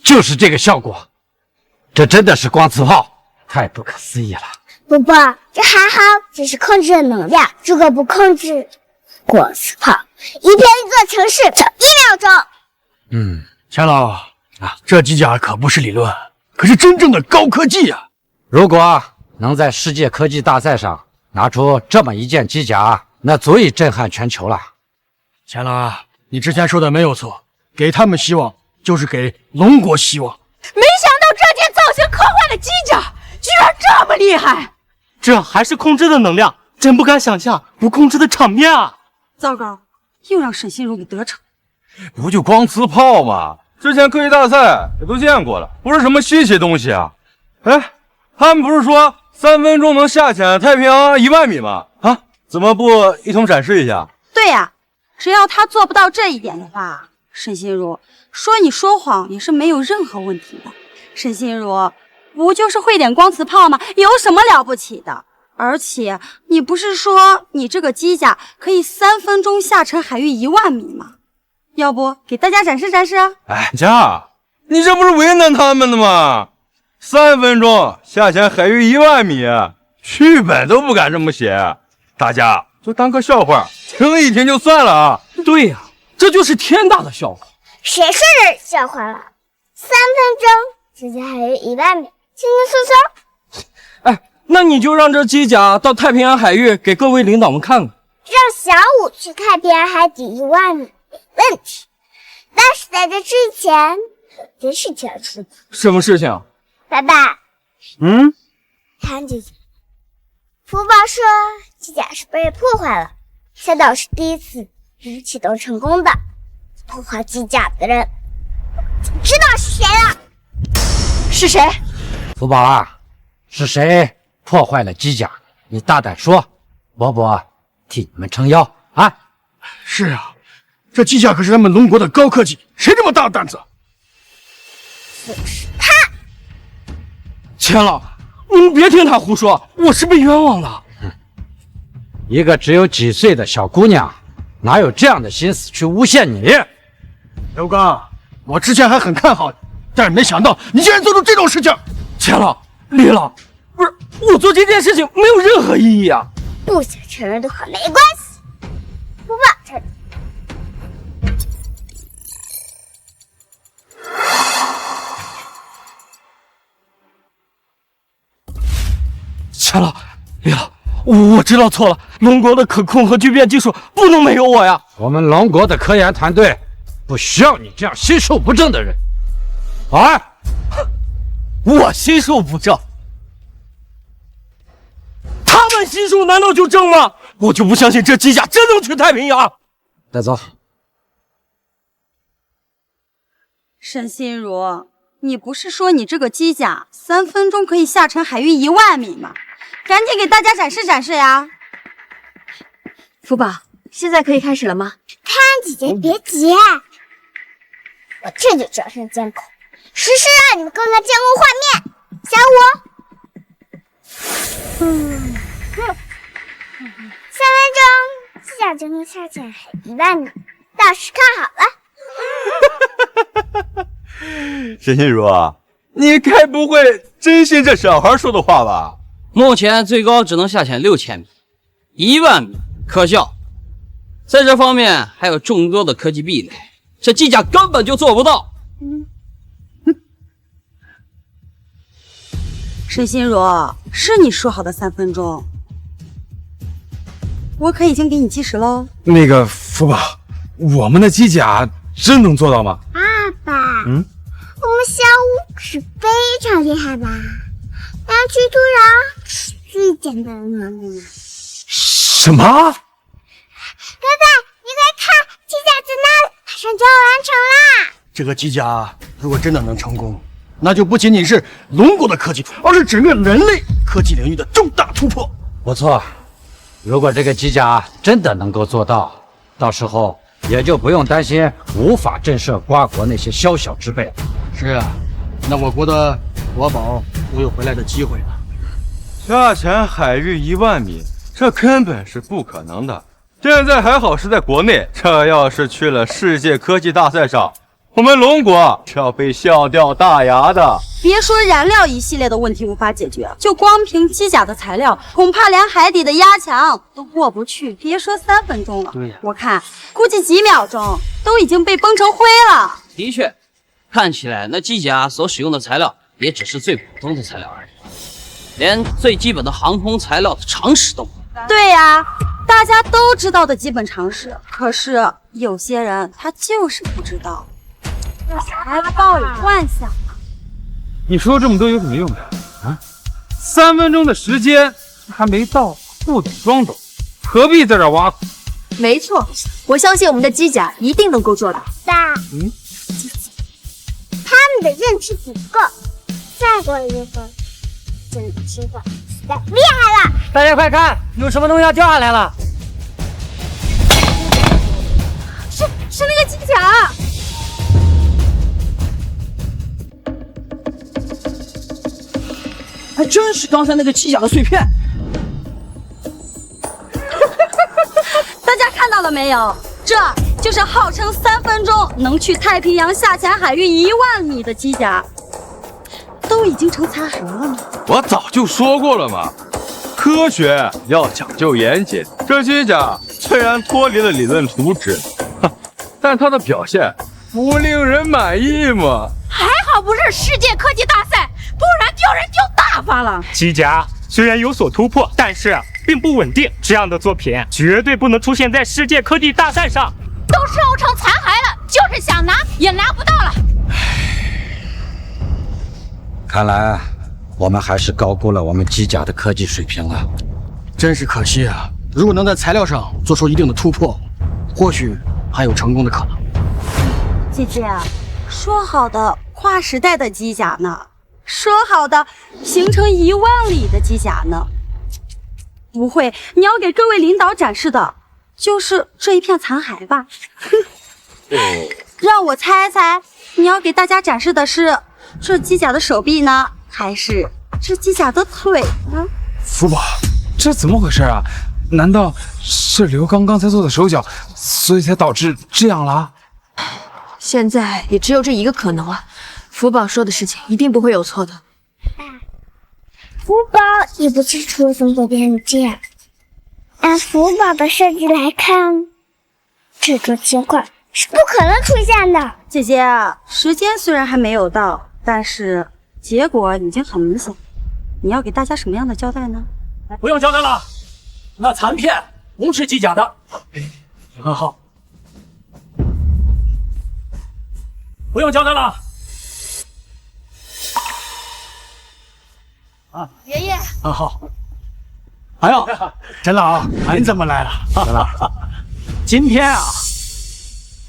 就是这个效果，这真的是光刺炮，太不可思议了。不过这还好，只是控制了能量，如果不控制光刺炮，一片一座城市1秒钟。钱老啊，这机甲可不是理论，可是真正的高科技啊！如果能在世界科技大赛上拿出这么一件机甲，那足以震撼全球了。钱老啊，你之前说的没有错，给他们希望就是给龙国希望。没想到这件造型科幻的机甲居然这么厉害！这还是控制的能量，真不敢想象不控制的场面啊！糟糕，又让沈心如给得逞。不就光刺炮吗？之前科技大赛也都见过了，不是什么稀奇东西啊。哎，他们不是说3分钟能下潜太平洋1万米吗？啊，怎么不一同展示一下？对呀，只要他做不到这一点的话，沈心如说你说谎也是没有任何问题的。沈心如不就是会点光磁炮吗？有什么了不起的？而且你不是说你这个机甲可以3分钟下沉海域1万米吗？要不给大家展示展示？哎，家，你这不是为难他们的吗？3分钟下潜海域1万米，剧本都不敢这么写，大家就当个笑话，听一听就算了啊。对呀，这就是天大的笑话。谁说这是笑话了？3分钟下潜海域1万米，轻轻松松。哎，那你就让这机甲到太平洋海域给各位领导们看看。让小五去太平洋海底1万米没问题，但是在这之前，有件事情要处理。什么事情？爸爸，看姐姐，福宝说机甲是被破坏了，小岛是第一次启动成功的。破坏机甲的人，知道是谁了？是谁？福宝啊，是谁破坏了机甲？你大胆说，伯伯替你们撑腰啊！是啊，这机甲可是咱们龙国的高科技，谁这么大胆子？就是他。钱老，你们别听他胡说，我是被冤枉的。一个只有几岁的小姑娘，哪有这样的心思去诬陷你？刘刚，我之前还很看好你，但是没想到你竟然做出这种事情。钱老，李老，不是我做这件事情没有任何意义啊。不想承认的话没关系，不报承认。钱老，李老，我知道错了，龙国的可控和聚变技术不能没有我呀。我们龙国的科研团队不需要你这样心术不正的人。啊！我心术不正？他们心术难道就正吗？我就不相信这机甲真能去太平洋。带走。沈心如，你不是说你这个机甲3分钟可以下沉海域1万米吗？赶紧给大家展示展示呀！福宝，现在可以开始了吗？看姐姐别急，我这就转身监控，实时让你们看看监控画面。小五，3分钟机甲就能下潜海1万米，到时看好了。沈心如，你该不会真信这小孩说的话吧？目前最高只能下潜6000米，1万米可笑。在这方面还有众多的科技壁垒，这机甲根本就做不到。沈心如，是你说好的3分钟，我可已经给你计时喽。那个福宝，我们的机甲真能做到吗？爸爸，我们小五可是非常厉害吧？南区土壤是最简单的能力。什么？爸爸，你快看，机甲在那里，马上就要完成啦！这个机甲如果真的能成功，那就不仅仅是龙国的科技，而是整个人类科技领域的重大突破。不错，如果这个机甲真的能够做到，到时候也就不用担心无法震慑瓜国那些宵小之辈了。是啊，那我国的国宝都有回来的机会了。下潜海域1万米，这根本是不可能的。现在还好是在国内，这要是去了世界科技大赛上，我们龙国是要被笑掉大牙的。别说燃料一系列的问题无法解决，就光凭机甲的材料，恐怕连海底的压强都过不去。别说3分钟了，对呀，我看估计几秒钟都已经被崩成灰了。的确，看起来那机甲所使用的材料也只是最普通的材料而已，连最基本的航空材料的常识都没有。对呀，大家都知道的基本常识，可是有些人他就是不知道，还抱有幻想。你说这么多有什么用的啊？3分钟的时间还没到，不等装懂，何必在这挖苦？没错，我相信我们的机甲一定能够做到。爸，他们的认知不够，再过1分就能知道实在厉害了。大家快看，有什么东西要掉下来了！是那个机甲。还真是刚才那个机甲的碎片。大家看到了没有？这就是号称3分钟能去太平洋下潜海域1万米的机甲，都已经成残骸了呢。我早就说过了嘛，科学要讲究严谨。这机甲虽然脱离了理论图纸，但它的表现不令人满意嘛。还好不是世界科技大赛，不然丢人丢大发了。机甲虽然有所突破，但是并不稳定。这样的作品绝对不能出现在世界科技大赛上。都烧成残骸了，就是想拿也拿不到了。看来我们还是高估了我们机甲的科技水平了，真是可惜啊！如果能在材料上做出一定的突破，或许还有成功的可能。姐姐，说好的跨时代的机甲呢？说好的行程1万里的机甲呢？不会，你要给各位领导展示的就是这一片残骸吧？让我猜猜，你要给大家展示的是这机甲的手臂呢，还是这机甲的腿呢？福宝，这怎么回事啊？难道是刘刚刚才做的手脚，所以才导致这样了？现在也只有这一个可能了。福宝说的事情一定不会有错的。福宝也不是出了松果边界，按福宝的设计来看，这种情况是不可能出现的。姐姐，时间虽然还没有到，但是结果已经很明显。你要给大家什么样的交代呢？不用交代了，那残片不是机甲的。很好。不用交代了。爷爷。好。哎呦，陈老，您怎么来了？陈老，今天啊，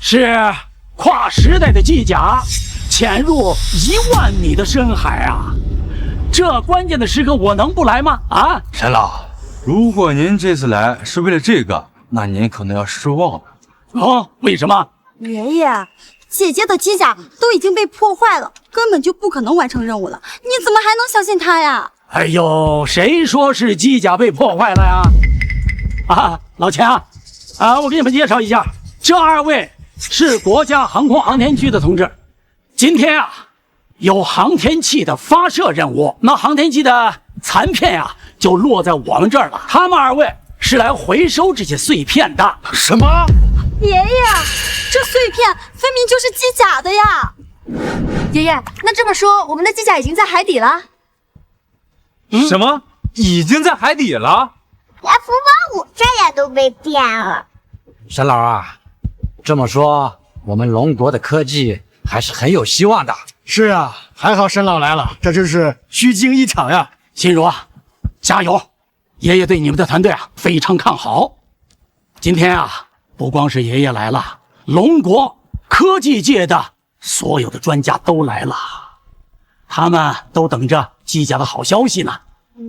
是跨时代的机甲潜入1万米的深海啊！这关键的时刻，我能不来吗？啊，陈老，如果您这次来是为了这个，那您可能要失望了。哦，为什么？爷爷，姐姐的机甲都已经被破坏了，根本就不可能完成任务了。你怎么还能相信她呀？哎呦，谁说是机甲被破坏了呀？啊，老钱啊，我给你们介绍一下，这2位是国家航空航天局的同志。今天啊，有航天器的发射任务，那航天器的残片呀，就落在我们这儿了。他们2位是来回收这些碎片的。什么？爷爷，这碎片分明就是机甲的呀！爷爷，那这么说，我们的机甲已经在海底了？什么？已经在海底了？连福宝5这也都被变了。沈老啊，这么说，我们龙国的科技还是很有希望的。是啊，还好沈老来了，这真是虚惊一场呀！心如啊，加油！爷爷对你们的团队啊非常看好。今天啊，不光是爷爷来了，龙国科技界的所有的专家都来了，他们都等着机甲的好消息呢。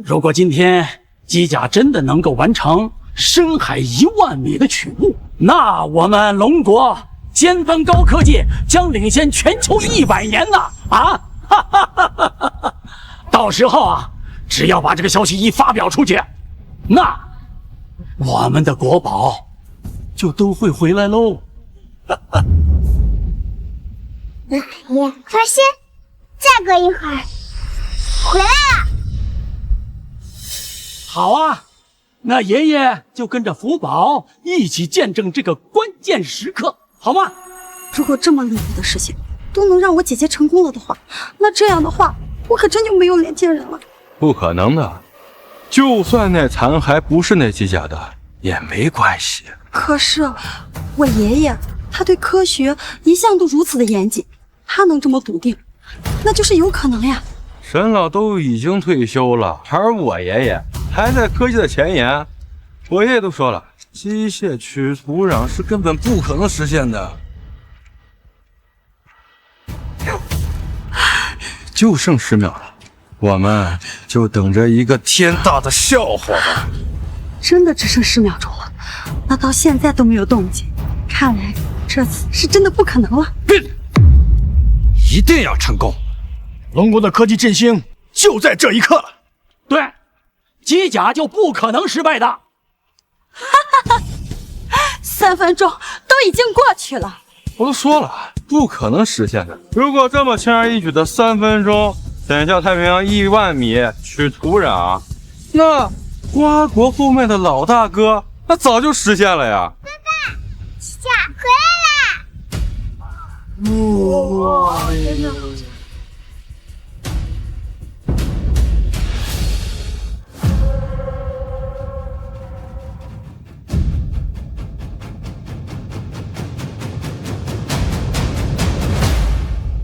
如果今天机甲真的能够完成深海1万米的取物，那我们龙国尖端高科技将领先全球100年呢！啊，哈哈哈哈哈！到时候啊，只要把这个消息一发表出去，那我们的国宝就都会回来喽。爷放心，再过一会儿回来了。好啊，那爷爷就跟着福宝一起见证这个关键时刻，好吗？如果这么厉害的事情都能让我姐姐成功了的话，那这样的话，我可真就没有脸见人了。不可能的，就算那残骸不是那机甲的也没关系。可是我爷爷他对科学一向都如此的严谨，他能这么笃定，那就是有可能呀。沈老都已经退休了，而我爷爷还在科技的前沿。我爷爷都说了，机械取土壤是根本不可能实现的。就剩10秒了，我们就等着一个天大的笑话吧。真的只剩10秒钟了，那到现在都没有动静，看来这次是真的不可能了。一定要成功！龙国的科技振兴就在这一刻了。对，机甲就不可能失败的。3分钟都已经过去了。我都说了，不可能实现的。如果这么轻而易举的3分钟选下太平洋1万米取土壤，那瓜国后面的老大哥那早就实现了呀！爸爸，机甲回来啦！哇！真的。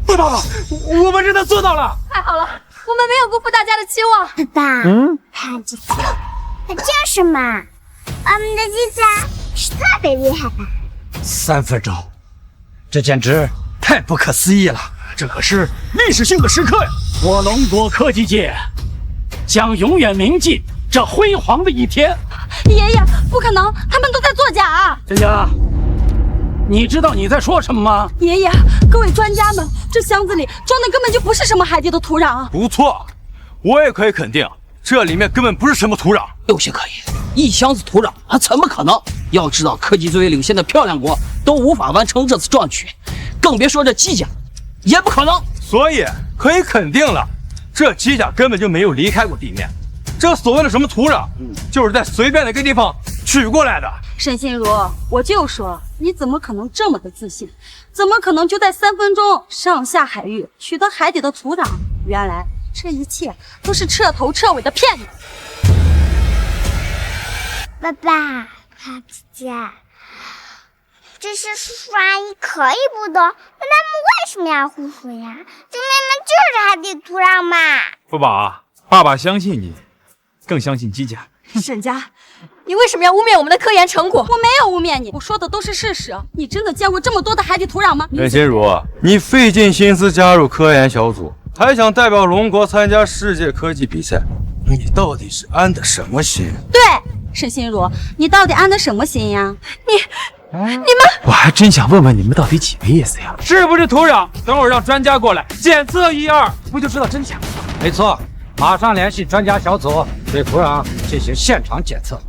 爸爸，我们真的做到了！太好了，我们没有辜负大家的期望。爸爸，看这个，就是嘛，我们的机甲是特别厉害吧？3分钟，这简直太不可思议了！这可是历史性的时刻呀！我龙国科技界将永远铭记这辉煌的一天。爷爷，不可能，他们都在作假！真佳，你知道你在说什么吗？爷爷，各位专家们，这箱子里装的根本就不是什么海底的土壤。不错，我也可以肯定，这里面根本不是什么土壤。有些可以，一箱子土壤啊，怎么可能？要知道，科技最为领先的漂亮国都无法完成这次壮举，更别说这机甲，也不可能。所以可以肯定了，这机甲根本就没有离开过地面。这所谓的什么土壤，就是在随便的一个地方取过来的。沈心如，我就说你怎么可能这么的自信？怎么可能就在3分钟上下海域取得海底的土壤？原来这一切都是彻头彻尾的骗你！爸爸，看机甲，这些叔叔阿姨可以不懂，那他们为什么要胡说呀？这明明就是海底土壤嘛！福宝，爸爸相信你，更相信机甲。沈家，你为什么要污蔑我们的科研成果？我没有污蔑你，我说的都是事实。你真的见过这么多的海底土壤吗？沈心如，你费尽心思加入科研小组，还想代表龙国参加世界科技比赛，你到底是安的什么心？对，沈心如，你到底安的什么心呀？你们，我还真想问问你们到底几个意思呀？是不是土壤？等会儿让专家过来检测1、2，不就知道真假？没错，马上联系专家小组对土壤进行现场检测。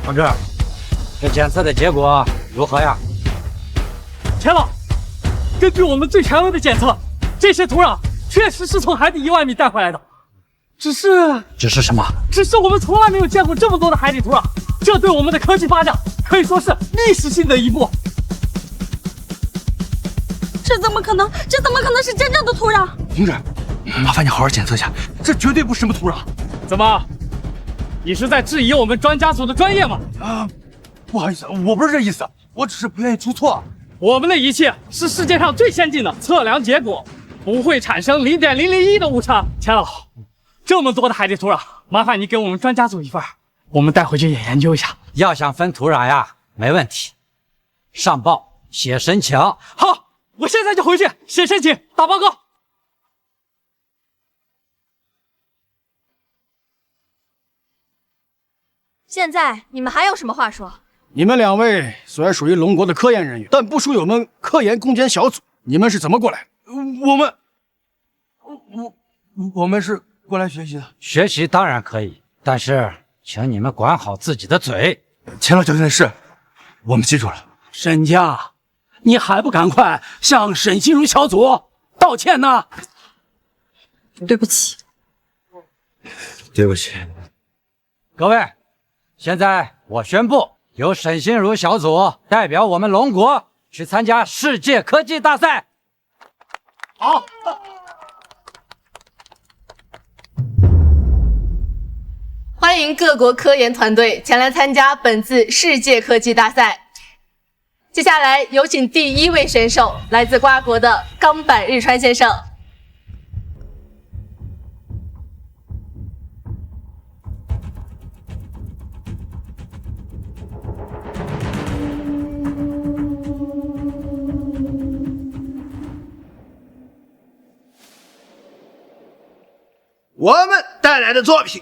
同志，这检测的结果如何呀？钱老，根据我们最权威的检测，这些土壤确实是从海底1万米带回来的。只是什么？只是我们从来没有见过这么多的海底土壤，这对我们的科技发展可以说是历史性的一步。这怎么可能？这怎么可能是真正的土壤？同志，麻烦你好好检测一下，这绝对不是什么土壤。怎么？你是在质疑我们专家组的专业吗？不好意思，我不是这意思，我只是不愿意出错。我们的仪器是世界上最先进的，测量结果不会产生0.001的误差。钱老，这么多的海底土壤，麻烦你给我们专家组一份，我们带回去也研究一下。要想分土壤呀，没问题，上报写申请。好，我现在就回去写申请，打报告。现在你们还有什么话说？你们2位虽然属于龙国的科研人员，但不属于我们科研攻坚小组。你们是怎么过来？我们是过来学习的。学习当然可以，但是请你们管好自己的嘴。钱老交代的事，我们记住了。沈家，你还不赶快向沈心如小组道歉呢？对不起，对不起。各位，现在我宣布，由沈心如小组代表我们龙国去参加世界科技大赛。好。欢迎各国科研团队前来参加本次世界科技大赛。接下来有请第1位选手，来自瓜国的冈坂日川先生。我们带来的作品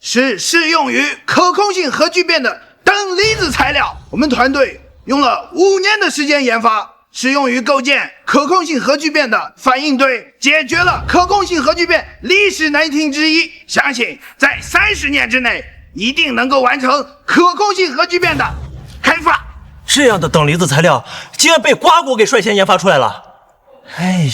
是适用于可控性核聚变的等离子材料。我们团队用了5年的时间研发，适用于构建可控性核聚变的反应堆，解决了可控性核聚变历史难题之一。相信在30年之内，一定能够完成可控性核聚变的开发。这样的等离子材料竟然被瓜国给率先研发出来了。哎呀，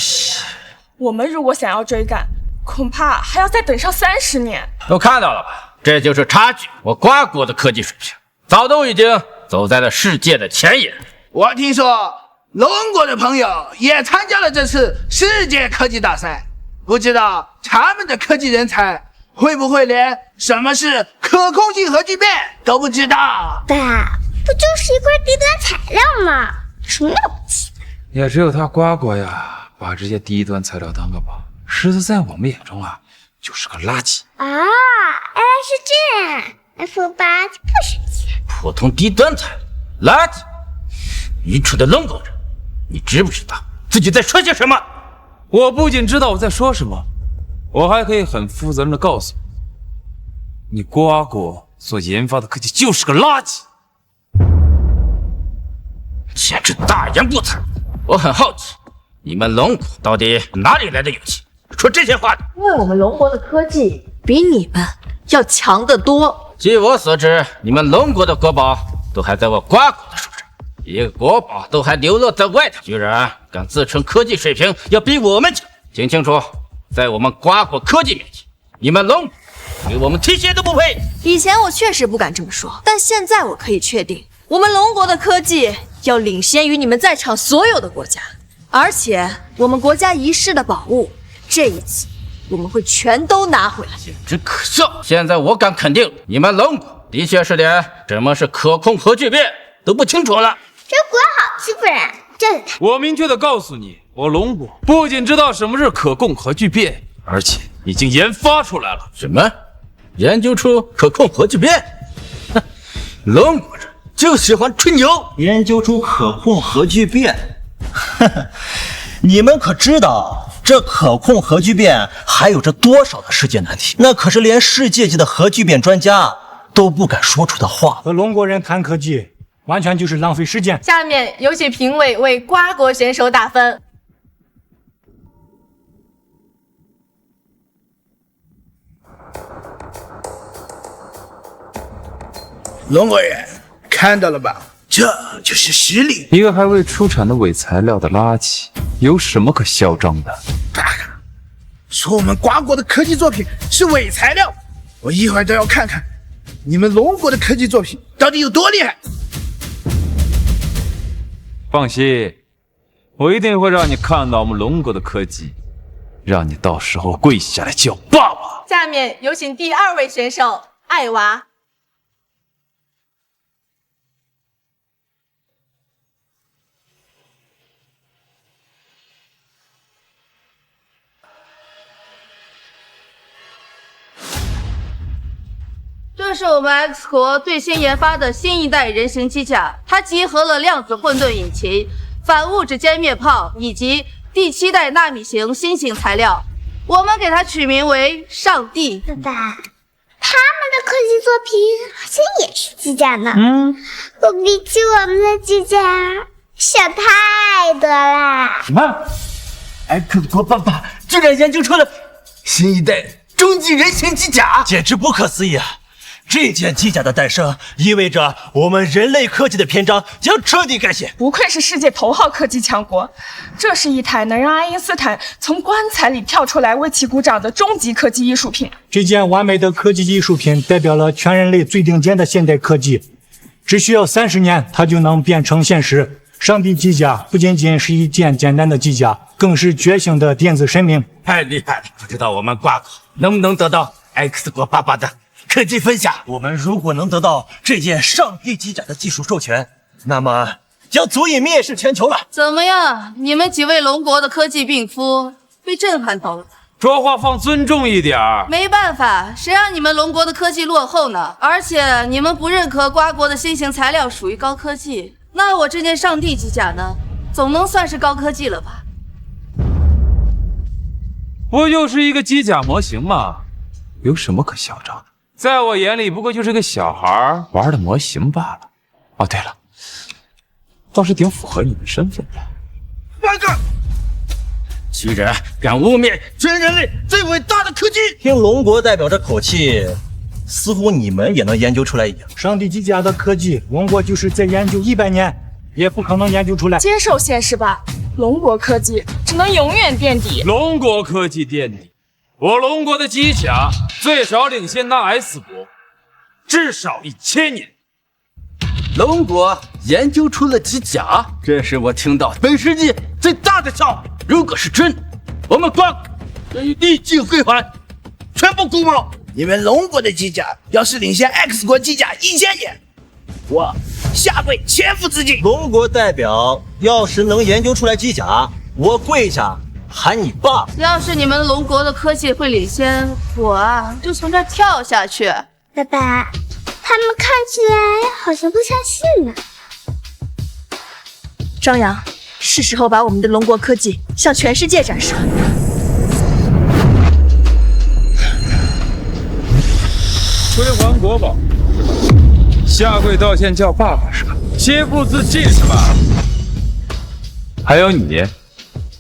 我们如果想要追赶，恐怕还要再等上30年。都看到了吧？这就是差距。我瓜国的科技水平早都已经走在了世界的前沿。我听说龙国的朋友也参加了这次世界科技大赛，不知道他们的科技人才会不会连什么是可控性核聚变都不知道？爸，不就是一块低端材料吗？什么了不起？也只有他瓜国呀，把这些低端材料当个宝，实则在我们眼中啊，就是个垃圾啊！原来是这样，F8就不生气。普通低端材料，垃圾！愚蠢的龙国人，你知不知道自己在说些什么？我不仅知道我在说什么，我还可以很负责任的告诉你，你瓜国所研发的科技就是个垃圾，简直大言不惭！我很好奇，你们龙国到底哪里来的勇气说这些话的？因为我们龙国的科技比你们要强得多。据我所知，你们龙国的国宝都还在我瓜国的手上，一个国宝都还流落在外头，居然敢自称科技水平要比我们强！听清楚，在我们瓜国科技面前，你们龙国比我们提鞋都不配。以前我确实不敢这么说，但现在我可以确定，我们龙国的科技要领先于你们在场所有的国家，而且我们国家遗失的宝物，这一次我们会全都拿回来。简直可笑！现在我敢肯定，你们龙国的确是连什么是可控核聚变都不清楚了。这国好欺负人，这我明确的告诉你，我龙国不仅知道什么是可控核聚变，而且已经研发出来了。什么？研究出可控核聚变？哼，龙国人就喜欢吹牛，研究出可控核聚变。你们可知道这可控核聚变还有着多少的世界难题？那可是连世界级的核聚变专家都不敢说出的话。和龙国人谈科技，完全就是浪费时间。下面有请评委为瓜国选手打分。龙国人看到了吧？这就是实力。一个还未出产的伪材料的垃圾，有什么可嚣张的？说我们瓜国的科技作品是伪材料，我一会儿都要看看你们龙国的科技作品到底有多厉害。放心，我一定会让你看到我们龙国的科技，让你到时候跪下来叫爸爸。下面有请第2位选手艾娃。这是我们 X 国最新研发的新一代人形机甲，它集合了量子混沌引擎、反物质歼灭炮以及第7代纳米型新型材料，我们给它取名为上帝。爸爸，他们的科技作品好像也是机甲呢。可比起我们的机甲小太多啦。什么？X 国爸爸居然研究出了新一代终极人形机甲，简直不可思议啊！这件机甲的诞生，意味着我们人类科技的篇章将彻底改写。不愧是世界头号科技强国，这是一台能让爱因斯坦从棺材里跳出来为其鼓掌的终极科技艺术品。这件完美的科技艺术品代表了全人类最顶尖的现代科技，只需要30年，它就能变成现实。上帝机甲不仅仅是一件简单的机甲，更是觉醒的电子生命。太厉害了！不知道我们瓜国能不能得到 X 国爸爸的科技分享？我们如果能得到这件上帝机甲的技术授权，那么将足以灭世全球了。怎么样，你们几位龙国的科技病夫被震撼到了？说话放尊重一点儿。没办法，谁让你们龙国的科技落后呢？而且你们不认可瓜国的新型材料属于高科技，那我这件上帝机甲呢，总能算是高科技了吧？不就是一个机甲模型吗？有什么可嚣张的？在我眼里，不过就是个小孩玩的模型罢了。哦，对了，倒是挺符合你们身份的。八哥，居然敢污蔑全人类最伟大的科技！听龙国代表这口气，似乎你们也能研究出来一样。上帝机甲的科技，龙国就是再研究100年，也不可能研究出来。接受现实吧，龙国科技只能永远垫底。龙国科技垫底，我龙国的机甲最少领先那 S 国，至少1000年。龙国研究出了机甲，这是我听到本世纪最大的笑话。如果是真，我们光可以立即归还，全部公报。你们龙国的机甲要是领先 X 国机甲1000年，我下跪切腹自尽。龙国代表要是能研究出来机甲，我跪下喊你爸。要是你们龙国的科技会领先，我就从这儿跳下去。爸爸，他们看起来好像不相信呢。张扬，是时候把我们的龙国科技向全世界展示了。归还国宝，下跪道歉叫爸爸是吧？切腹自尽是吧？还有你，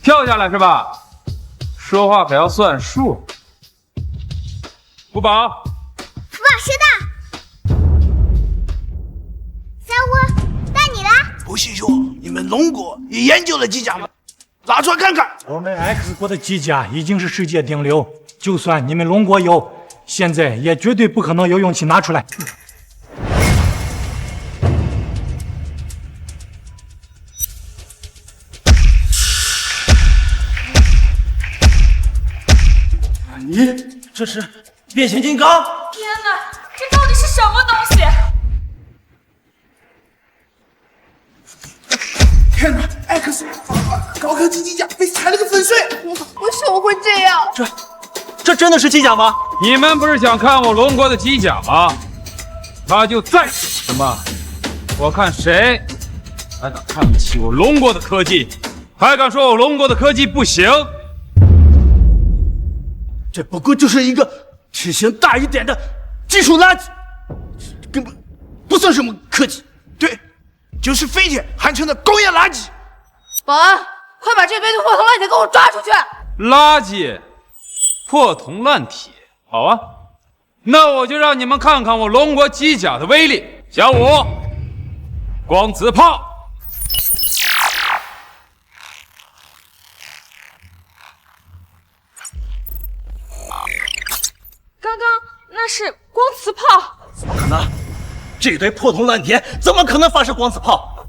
跳下来是吧？说话可要算数。福宝，福宝收到。小五，到你了。不信说，你们龙国也研究了机甲吗？拿出来看看。我们 X 国的机甲已经是世界顶流，就算你们龙国有，现在也绝对不可能有勇气拿出来。你这是变形金刚？天哪，这到底是什么东西？看呐 ，X 高科技机甲被踩了个粉碎。为什么会这样？这真的是机甲吗？你们不是想看我龙国的机甲吗？那就再说什么？我看谁还敢看不起我龙国的科技，还敢说我龙国的科技不行？这不过就是一个体型大一点的技术垃圾，根本不算什么科技。对，就是废铁焊成的工业垃圾。保安，快把这堆破铜烂铁给我抓出去！垃圾，破铜烂铁，好啊，那我就让你们看看我龙国机甲的威力。小五，光子炮。刚刚那是光磁炮。怎么可能？这堆破铜烂铁怎么可能发射光子炮？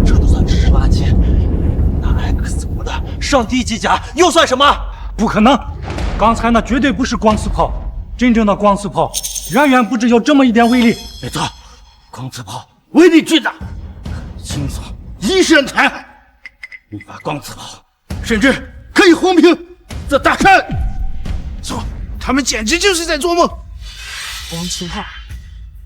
这都算只是垃圾，那 X 国的上帝机甲又算什么？不可能，刚才那绝对不是光磁炮，真正的光磁炮远远不只有这么一点威力。没错，光磁炮威力巨大，轻松一声残骸，一发光磁炮甚至可以轰平这大山。说，他们简直就是在做梦。光磁炮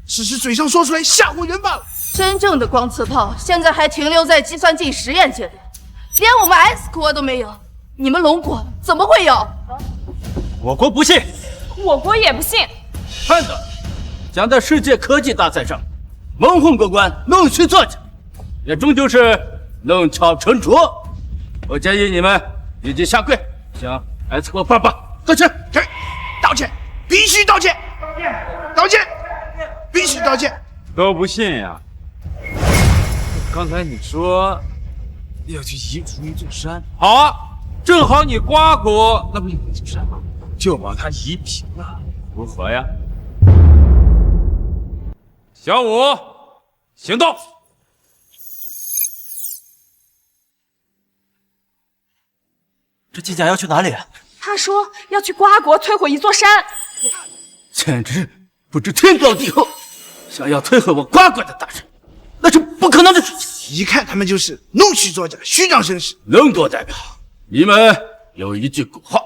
只是嘴上说出来吓唬人罢了。真正的光磁炮现在还停留在计算机实验阶段，连我们 X 国都没有，你们龙国怎么会有？我国不信，我国也不信。看的，想在世界科技大赛上蒙混过关、弄虚作假，也终究是弄巧成拙。我建议你们立即下跪，向 X 国爸爸道歉。道歉，必须道歉！道歉，必须道歉！都不信呀？刚才你说要去移除一座山，好啊，正好你瓜国那不有一座山吗？就把它移平了，如何呀？小五，行动！这机甲要去哪里？他说要去瓜国摧毁一座山，简直不知天高地厚！想要摧毁我瓜国的大山，那是不可能的事情。一看他们就是弄虚作假、虚张声势。龙国代表，你们有一句古话，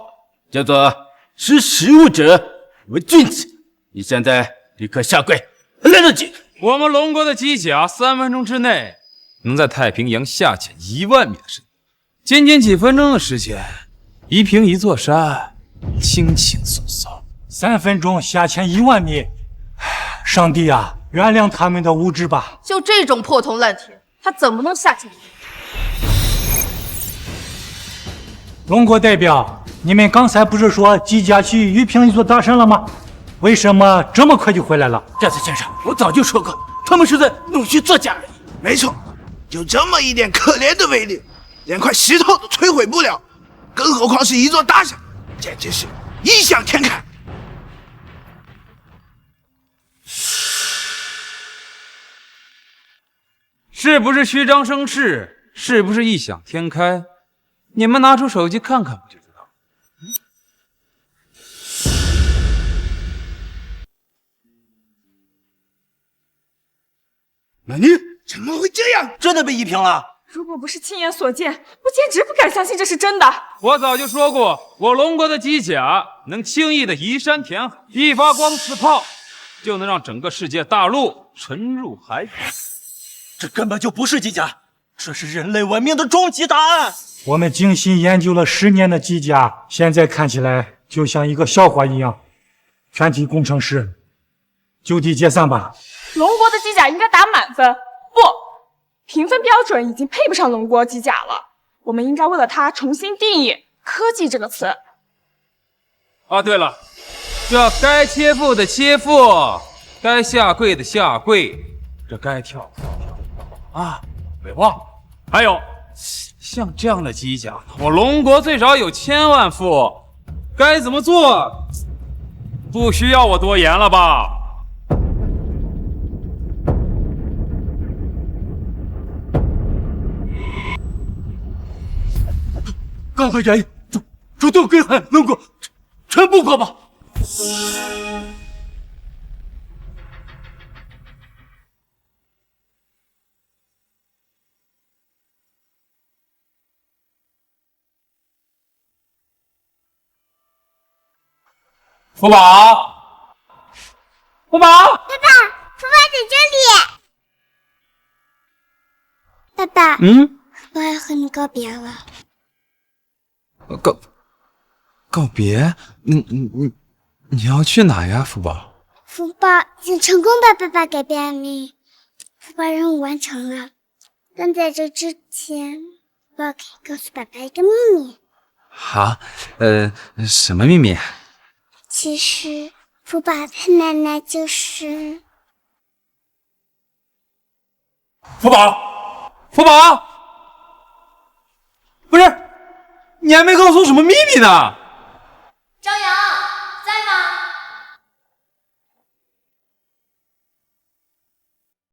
叫做“识时务者为俊杰”。你现在立刻下跪，来得及！我们龙国的机甲3分钟之内能在太平洋下潜1万米的深度，仅仅几分钟的时间，移平一座山，轻轻松松。3分钟下潜1万米。上帝啊，原谅他们的无知吧！就这种破铜烂铁，他怎么能下潜？龙国代表，你们刚才不是说机甲去玉屏一座大山了吗？为什么这么快就回来了？战士先生，我早就说过，他们是在弄虚作假而已。没错，就这么一点可怜的威力，连块石头都摧毁不了，更何况是一座大山，简直是异想天开。是不是虚张声势？是不是异想天开？你们拿出手机看看不就知道了。你怎么会这样？真的被夷平了？如果不是亲眼所见，我简直不敢相信这是真的。我早就说过，我龙国的机甲能轻易的移山填海，一发光刺炮就能让整个世界大陆沉入海底。这根本就不是机甲，这是人类文明的终极答案。我们精心研究了10年的机甲，现在看起来就像一个笑话一样。全体工程师就地解散吧。龙国的机甲应该打满分，不，评分标准已经配不上龙国机甲了。我们应该为了它重新定义“科技”这个词。啊，对了，这该切腹的切腹，该下跪的下跪，这该跳啊，没忘。还有，像这样的机甲，我龙国最少有1000万副，该怎么做？不需要我多言了吧？刚才原因主动归还龙国，全部过吧。福宝，福宝，爸爸，福宝在这里。爸爸，我要和你告别了。告别？你要去哪呀，福宝？福宝已经成功把爸爸给变命，福宝任务完成了。但在这之前，福宝可以告诉爸爸一个秘密。好，什么秘密？其实，福宝他奶奶就是福宝，福宝，不是，你还没告诉我什么秘密呢？张扬，